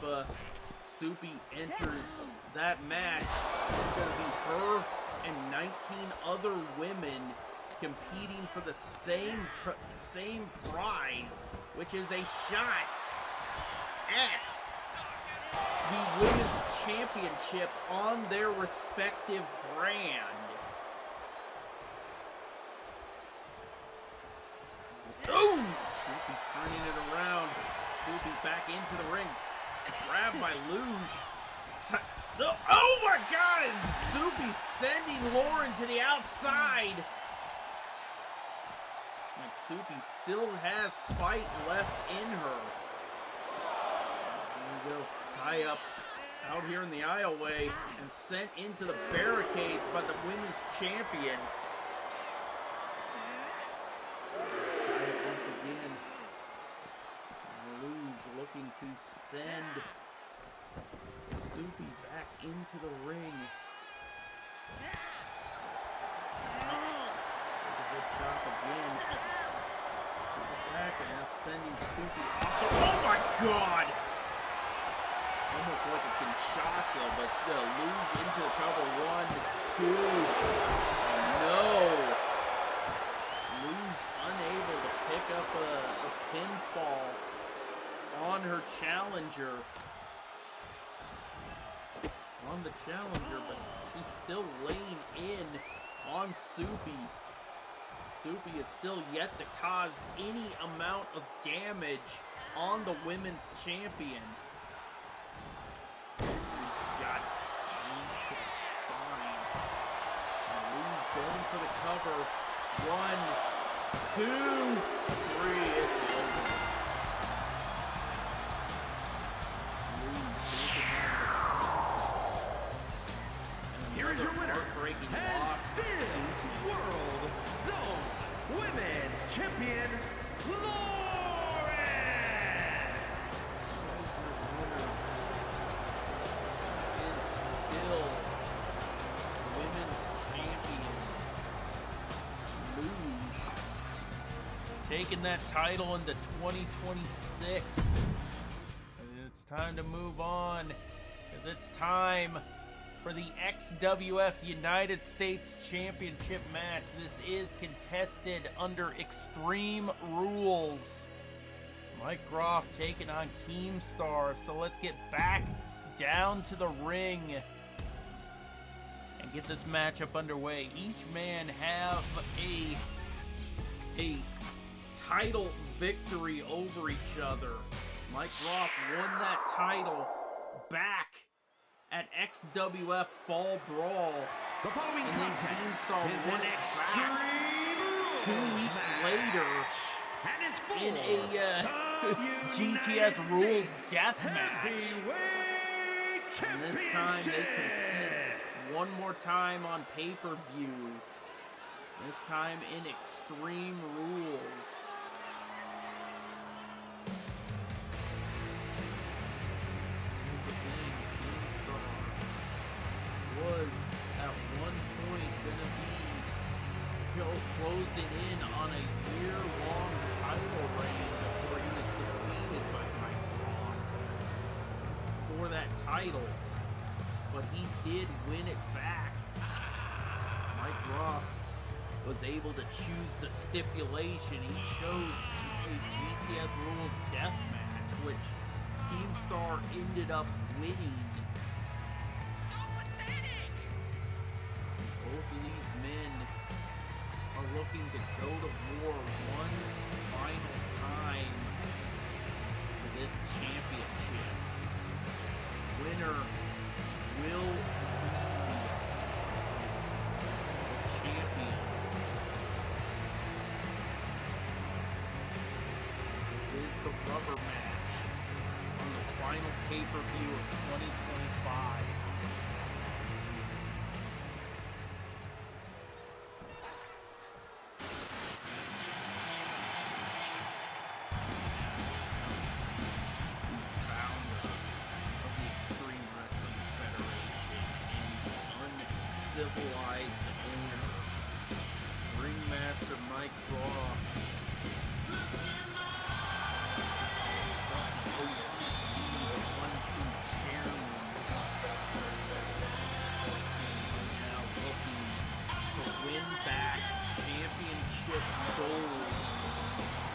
Supi enters that match, it's going to be her and 19 other women competing for the same prize, which is a shot at the Women's Championship on their respective brand. Ooh! Supi turning it around. Supi back into the ring. Grabbed by Luge. Oh my God! And Supi sending Lauren to the outside. Like Supi still has fight left in her. There we go. Tie up out here in the aisleway and sent into the barricades by the women's champion. Tie up once again. Luge looking to send Supi back into the ring. chop again. Back and now sending Suki off the. Oh my God! Almost like a Kinshasa, but still lose into the cover. 1, 2. No! Luz unable to pick up a pinfall on her challenger. On the challenger, but she's still laying in on Supi. Supi is still yet to cause any amount of damage on the women's champion. Got Luz to the spine. And Luz going for the cover. 1, 2, 3. It's over. Luz making that. Here is your winner, Heartbreaking and loss. still World Zone Women's Champion, Lauren! And still women's champion Luz, taking that title into 2026. And it's time to move on, because it's time for the XWF United States Championship match. This is contested under Extreme Rules. Mike Groff taking on Keemstar. So let's get back down to the ring and get this matchup underway. Each man have a title victory over each other. Mike Groff won that title back at XWF Fall Brawl, The following and then contest Keemstar is won an it back Extreme 2 Rules weeks match. later And is for in a the GTS United Rules States death match. Heavyweight And this time they Championship. compete one more time on pay-per-view. This time in Extreme Rules. Here's the thing, Keemstar was at one point gonna be closing in on a year-long title reign before he was defeated by Mike Groff for that title, but he did win it back. Mike Groff was able to choose the stipulation. He chose a GTS Rules death match, which Keemstar ended up winning. So pathetic! Both of these men are looking to go to war one final time for this championship. Winner will be the champion. This is the rubber match on the final pay-per-view of 2025. Founder of the Extreme Wrestling Federation and the uncivilized owner, Ringmaster Mike Groff. Now looking to win back championship gold.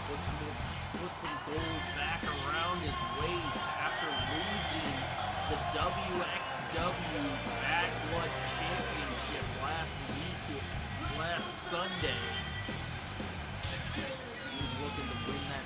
Put some gold back around his waist after losing the WXW Bad Blood Championship last Sunday. He's looking to win that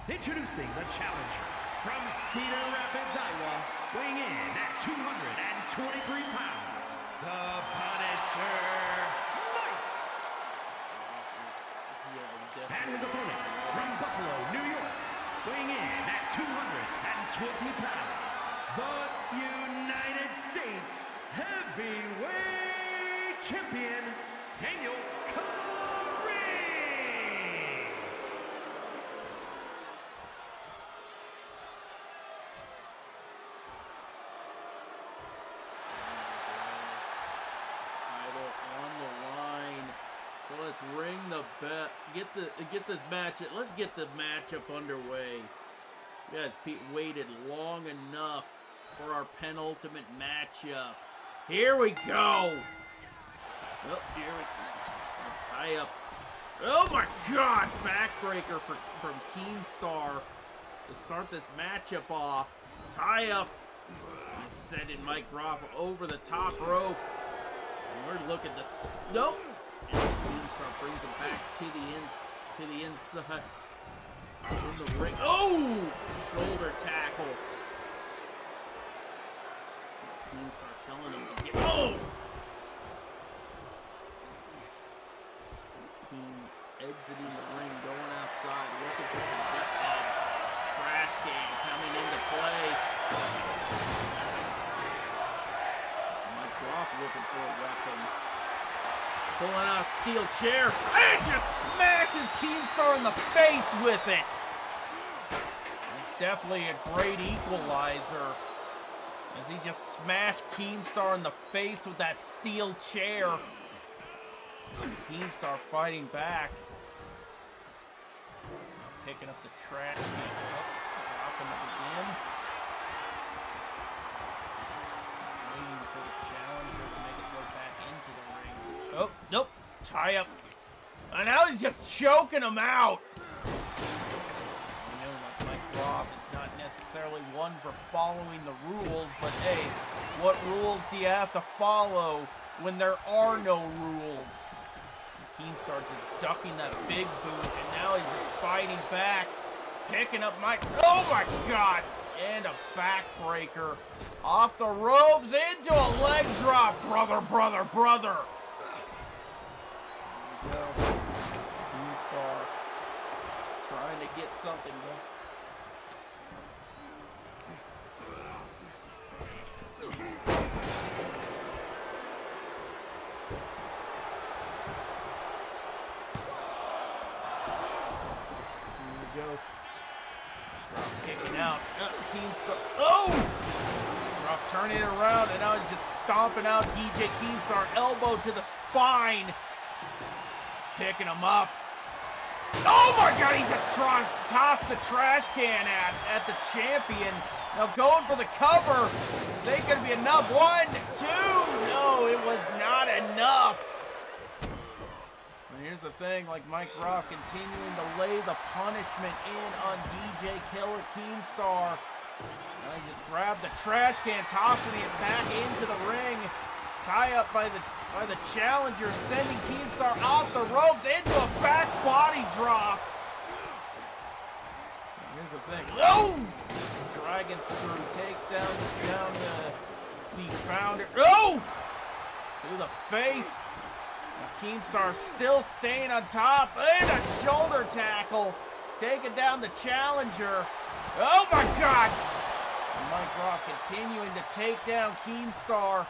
Introducing the challenger from Cedar Rapids, Iowa, weighing in at 223 pounds, the Punisher, Mike. And his opponent from Buffalo, New York, weighing in at 220 pounds, the United States Heavyweight Champion, Daniel Cormier. Title on the line. So let's ring the bell. Let's get the matchup underway. You guys waited long enough for our penultimate matchup. Here we go. Oh, here we go. Tie up. Oh my God! Backbreaker from Keemstar to start this matchup off. Tie up. He's sending Mike Groff over the top rope. And we're looking to nope. And Keemstar brings him back to the inside. In the ring. Oh! Shoulder tackle. Keemstar telling him to get. Oh! Keem exiting the ring, going outside, looking for some trash can coming into play. Mike Groff looking for a weapon. Pulling out a steel chair and just smashes Keemstar in the face with it. That's definitely a great equalizer. As he just smashed Keemstar in the face with that steel chair. Keemstar fighting back. Picking up the trash can. Dropping it again. Waiting for the challenger to make his way back into the ring. Oh, nope. Tie up. And now he's just choking him out. Mike Groff is not necessarily one for following the rules, but hey, what rules do you have to follow when there are no rules? Keemstar just ducking that big boot, and now he's just fighting back, picking up Mike. Oh my God! And a backbreaker off the ropes into a leg drop, brother. There we go. Keemstar trying to get something done. Go. Groff kicking out. Keemstar. Oh! Groff turning it around, and now he's just stomping out DJ Keemstar. Elbow to the spine. Picking him up. Oh my God! He just tossed the trash can at the champion. Now going for the cover. Is it going to be enough? 1, 2. No, it was not enough. And here's the thing, like Mike Groff continuing to lay the punishment in on DJ Killer Keemstar. And just grabbed the trash can, tossing it back into the ring. Tie up by the challenger, sending Keemstar off the ropes into a back body drop. And here's the thing. Oh! Dragon Screw takes down the founder. Oh! Through the face. Keemstar still staying on top, and a shoulder tackle, taking down the challenger. Oh my God! And Mike Groff continuing to take down Keemstar.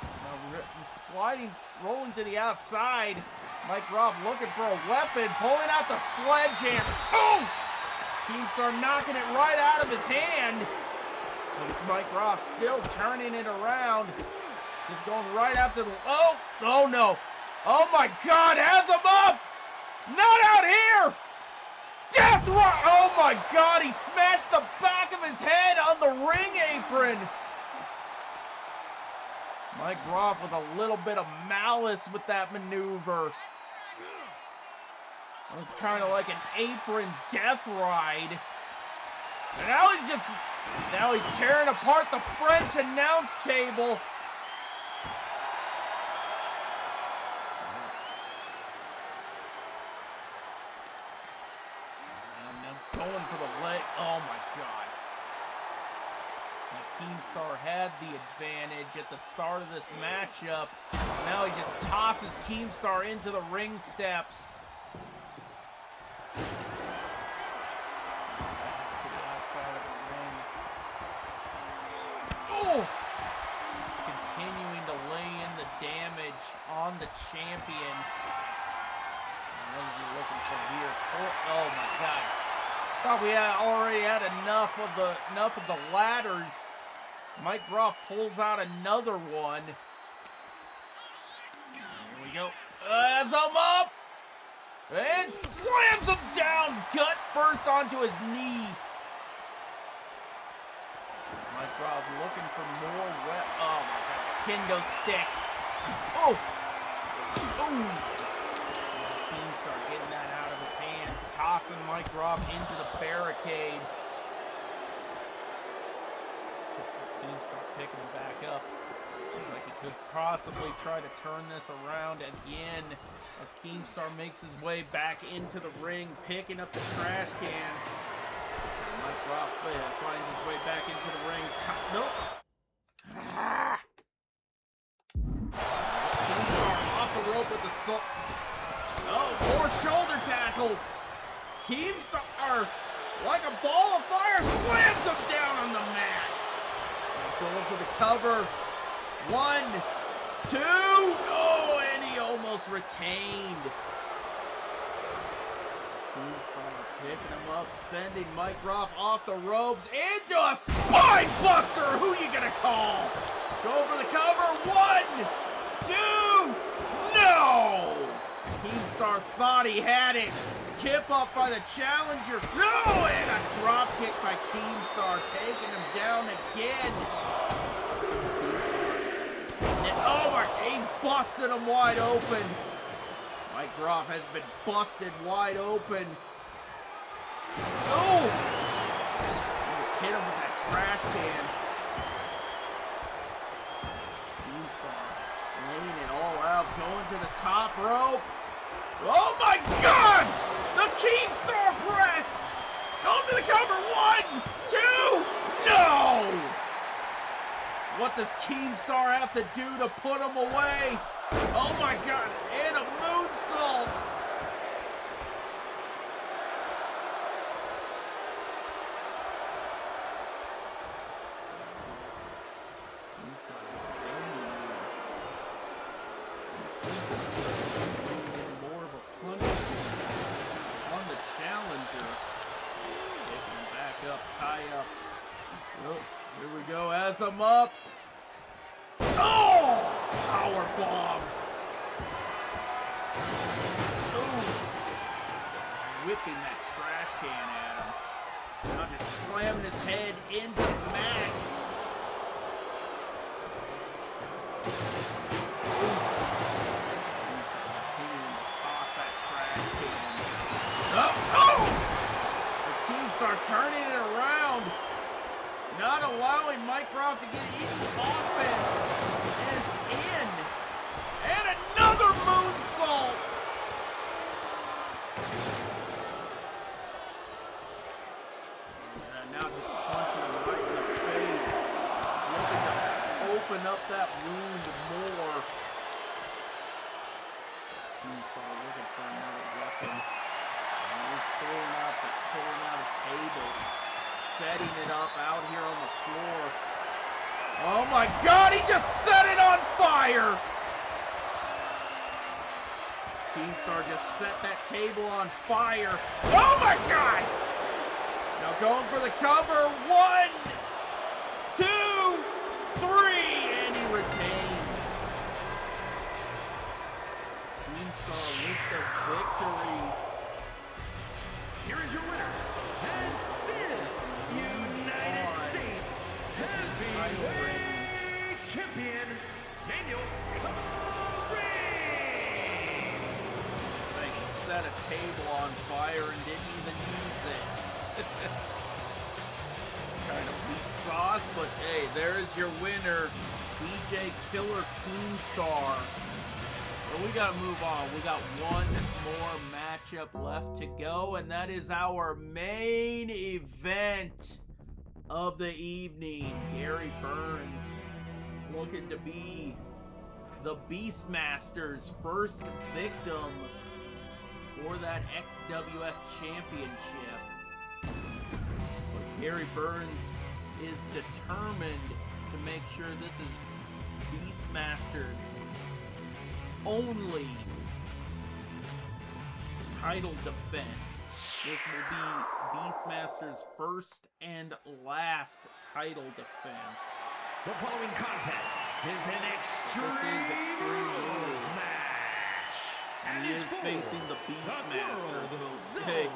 Now rolling to the outside. Mike Groff looking for a weapon, pulling out the sledgehammer. Oh! Keemstar knocking it right out of his hand. And Mike Groff still turning it around. Just going right after the... Oh no. Oh my God, has him up. Not out here. Death Rock. Oh my God, he smashed the back of his head on the ring apron. Mike Groff with a little bit of malice with that maneuver. It was kind of like an apron death ride. And now he's tearing apart the French announce table. going for the leg. Oh my God. And Keemstar had the advantage at the start of this matchup. Now he just tosses Keemstar into the ring steps. To the outside of the ring. Oh! Continuing to lay in the damage on the champion. What are you looking for here? Oh my God! Thought we already had enough of the ladders. Mike Groff pulls out another one. Here we go. Has him up and slams him down, gut first onto his knee. Mike Groff looking for more oh my God, kendo stick. Oh! Oh! Keemstar getting that out of his hand, tossing Mike Groff into the barricade. Keemstar picking him back up. Looks like he could possibly try to turn this around again as Keemstar makes his way back into the ring, picking up the trash can. Mike Groff finds his way back into the ring. Nope. Keemstar off the rope with the oh, more shoulder tackles. Keemstar, like a ball of fire, slams him down on the mat. Going for the cover. 1, 2. Oh, and he almost retained. Keemstar picking him up, sending Mike Groff off the ropes into a spine buster. Who you gonna call? Go for the cover. 1, 2. No! Keemstar thought he had it. Kip up by the challenger. No! And a drop kick by Keemstar, taking him down again. Oh my, he busted him wide open. Mike Groff has been busted wide open. Oh! He just hit him with that trash can. Keemstar laying it all out, going to the top rope. Oh my God! The Keemstar press! Going to the cover. 1, 2, no! What does Keemstar have to do to put him away? Oh my God, and a moonsault! Keemstar is standing there. More of a punch on the challenger. Taking him back up, tie up. Oh, here we go, as I'm up. Oh! Power bomb. Ooh. Whipping that trash can at him. Now just slamming his head into the mat. Continuing to toss that trash can. Oh! Oh! The Keemstar turning it around. Not allowing Mike Groff to get any offense. And it's in. And another moonsault. And now just punching him right in the face. Looking to open up that wound more. Keemstar looking for another weapon. And he's pulling out a table. Setting it up out here on the floor. Oh my God, he just set it on fire! Keemstar just set that table on fire. Oh my God! Now going for the cover. 1, 2, 3, and he retains. Keemstar with the victory. Here is your winner, and still United States Heavyweight Champion, Daniel Cormier. They set a table on fire and didn't even use it. Kind of weak sauce, but hey, there's your winner, DJ Killer Keemstar. But we got to move on. We got one more matchup left to go, and that is our main event of the evening. Gary Burns looking to be the Beastmaster's first victim for that XWF Championship. But Gary Burns is determined to make sure this is Beastmaster's only title defense. This will be Beastmaster's first and last title defense. The following contest is an Extreme Rules match. And he is facing the Beastmaster, World so Zone hey,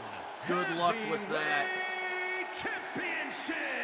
good luck with that. Heavyweight Championship.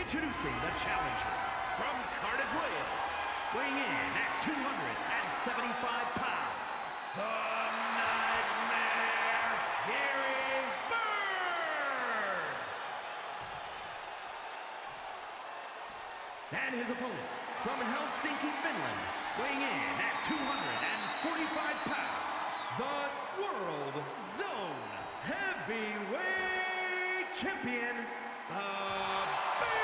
introducing the challenger from Cardiff, Wales, weighing in at 275 pounds, the Nightmare, Gary Burns! And his opponent from Helsinki, Finland, weighing in at 245 pounds, the World Zone Heavyweight Champion, the Beastmaster!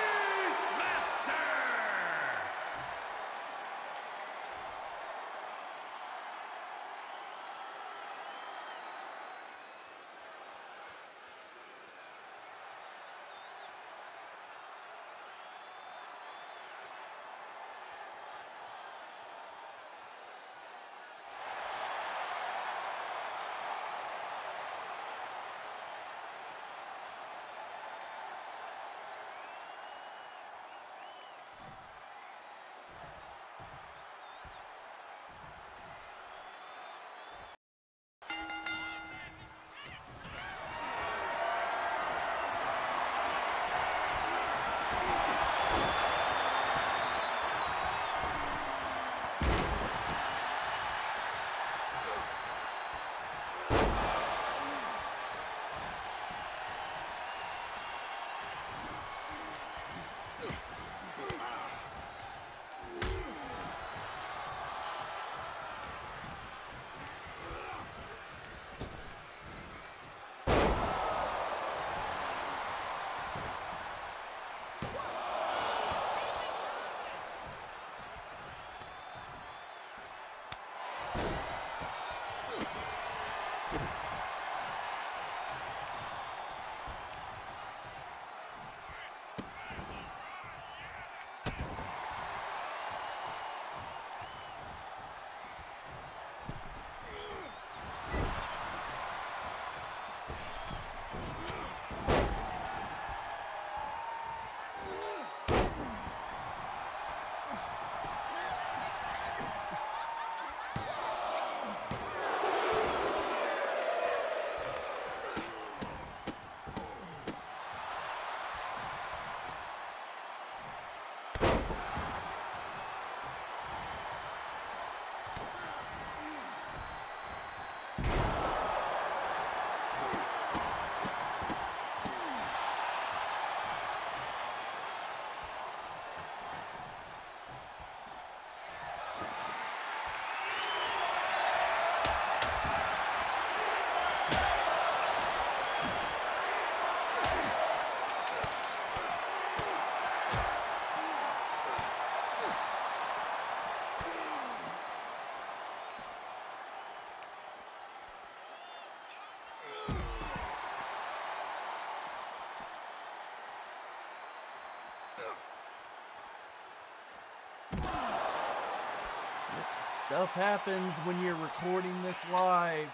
Stuff happens when you're recording this live.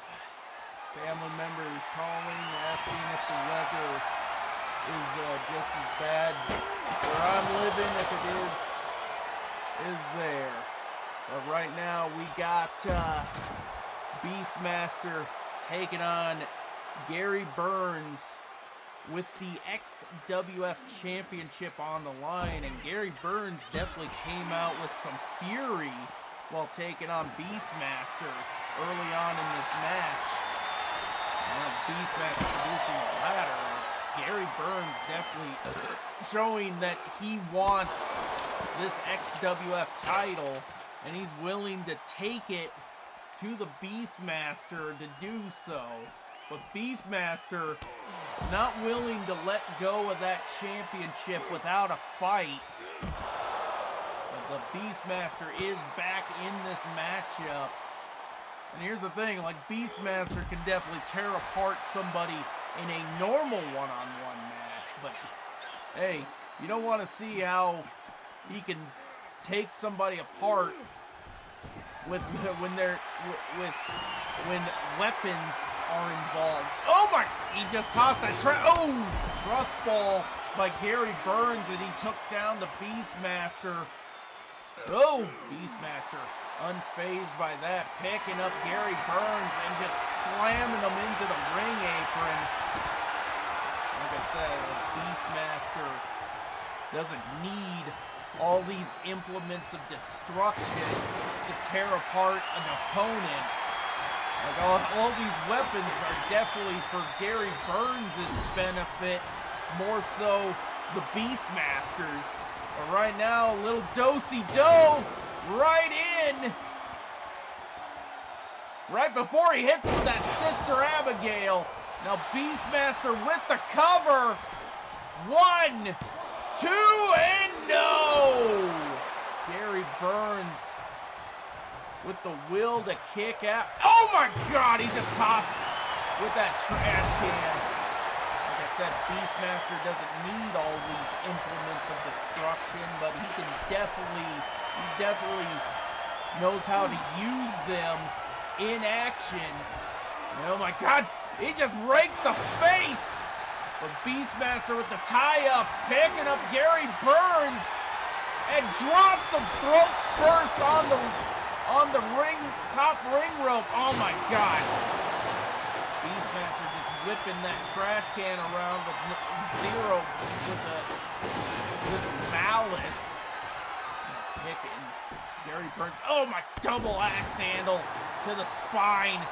Family members calling, asking if the weather is just as bad where I'm living, if it is there. But right now we got Beastmaster taking on Gary Burns with the XWF Championship on the line, and Gary Burns definitely came out with some fury while taking on Beastmaster early on in this match. Beastmaster producing the ladder. Gary Burns definitely showing that he wants this XWF title, and he's willing to take it to the Beastmaster to do so. But Beastmaster not willing to let go of that championship without a fight. The Beastmaster is back in this matchup. And here's the thing, like, Beastmaster can definitely tear apart somebody in a normal one-on-one match. But, hey, you don't want to see how he can take somebody apart when weapons are involved. Oh my, he just tossed that trust fall by Gary Burns, and he took down the Beastmaster. Oh, Beastmaster unfazed by that, picking up Gary Burns and just slamming him into the ring apron. Like I said, Beastmaster doesn't need all these implements of destruction to tear apart an opponent. Like all these weapons are definitely for Gary Burns' benefit, more so the Beastmasters. But right now, a little do-si-do right in. Right before he hits him with that Sister Abigail. Now Beastmaster with the cover. 1, 2, and no! Gary Burns with the will to kick out. Oh my God, he just tossed with that trash can. Like I said, Beastmaster doesn't need all these implements of destruction, but he definitely knows how to use them in action. Oh my God, he just raked the face. But Beastmaster with the tie-up, picking up Gary Burns and drops him throat first on the ring, top ring rope. Oh my God. Beastmaster just whipping that trash can around with zero, with malice. Picking Gary Burns. Oh my, double axe handle to the spine.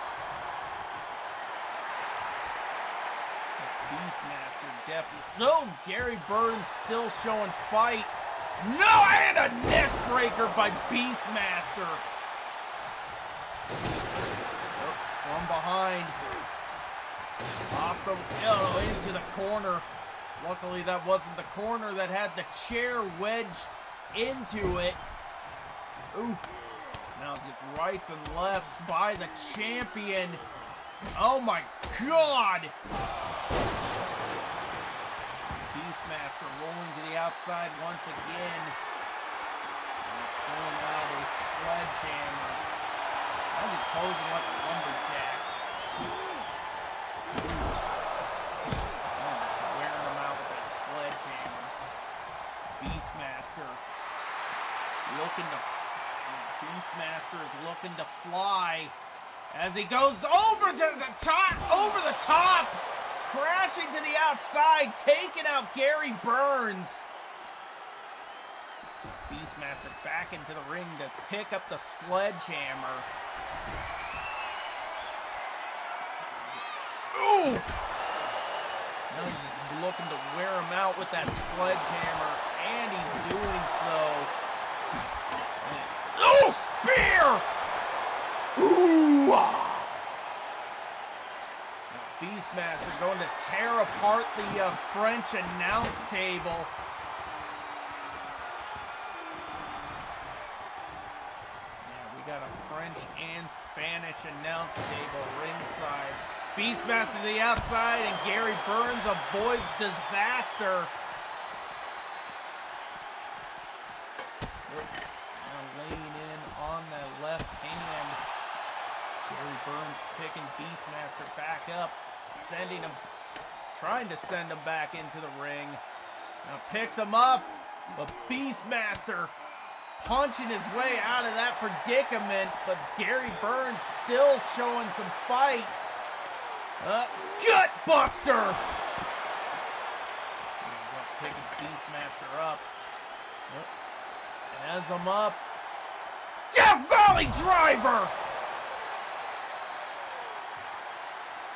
Beastmaster definitely. No, Gary Burns still showing fight. No, and a neck breaker by Beastmaster. From behind. Off into the corner. Luckily that wasn't the corner that had the chair wedged into it. Ooh. Now just rights and lefts by the champion. Oh my God! Beastmaster rolling to the outside once again. Pulling out a sledgehammer. I'm just posing like a lumberjack. Wearing him out with that sledgehammer. Beastmaster Beastmaster is looking to fly as he goes over the top, crashing to the outside, taking out Gary Burns. Beastmaster back into the ring to pick up the sledgehammer. Ooh! Now he's looking to wear him out with that sledgehammer, and he's doing so. Oh, spear! Ooh! Beastmaster going to tear apart the French announce table. Yeah, we got a French and Spanish announce table ringside. Beastmaster to the outside, and Gary Burns avoids disaster. Now laying in on the left hand. Gary Burns picking Beastmaster back up, trying to send him back into the ring. Now picks him up, but Beastmaster punching his way out of that predicament, but Gary Burns still showing some fight. Gut buster! Picking Beastmaster up. Has him up. Death Valley driver!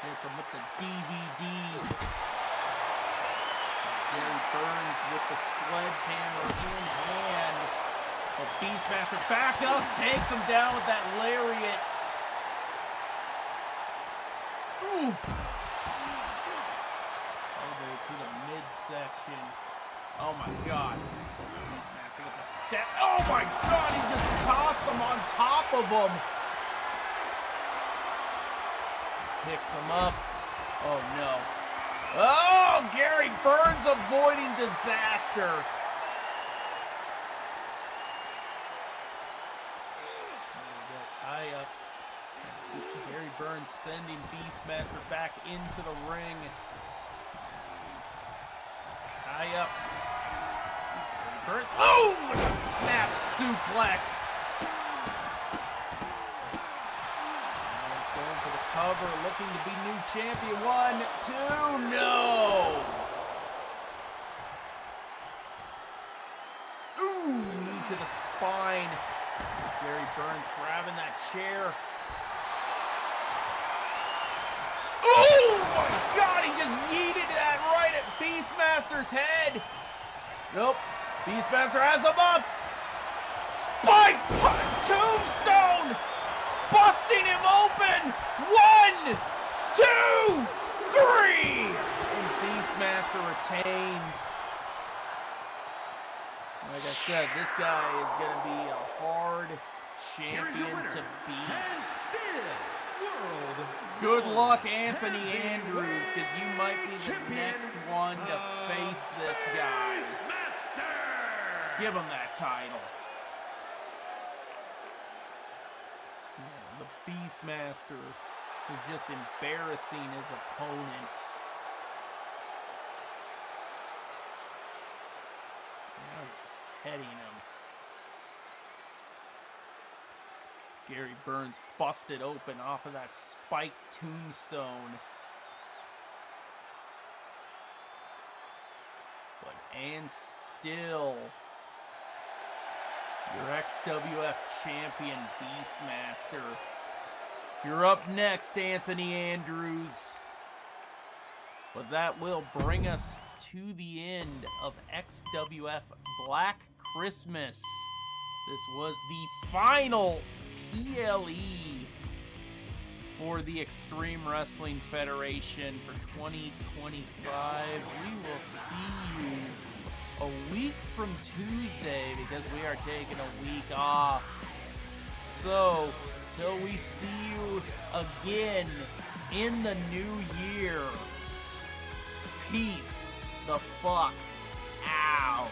Hits him with the DVD. Gary Burns with the sledgehammer in hand. But Beastmaster back up, takes him down with that lariat. Ooh. Elbow to the midsection. Oh my God. Beastmaster with the step. Oh my God, he just tossed him on top of him. Picks him up. Oh no. Oh, Gary Burns avoiding disaster. Tie up. Gary Burns sending Beastmaster back into the ring. Tie up. Burns. Oh, with a snap suplex. Going for the cover, looking to be new champion. 1, 2, no. Burns grabbing that chair. Oh my God, he just yeeted that right at Beastmaster's head. Nope, Beastmaster has him up. Spike tombstone, busting him open. 1, 2, 3. And Beastmaster retains. Like I said, this guy is going to be a hard champion to beat. Good luck, Anthony Andrews, because you might be the next one to face this guy. Give him that title. Yeah, the Beastmaster is just embarrassing his opponent. Now he's just heading him. Gary Burns busted open off of that spiked tombstone. And still, your XWF champion, Beastmaster. You're up next, Anthony Andrews. But that will bring us to the end of XWF Black Christmas. This was the final PLE for the Extreme Wrestling Federation for 2025. We will see you a week from Tuesday because we are taking a week off. So, till we see you again in the new year, peace the fuck out.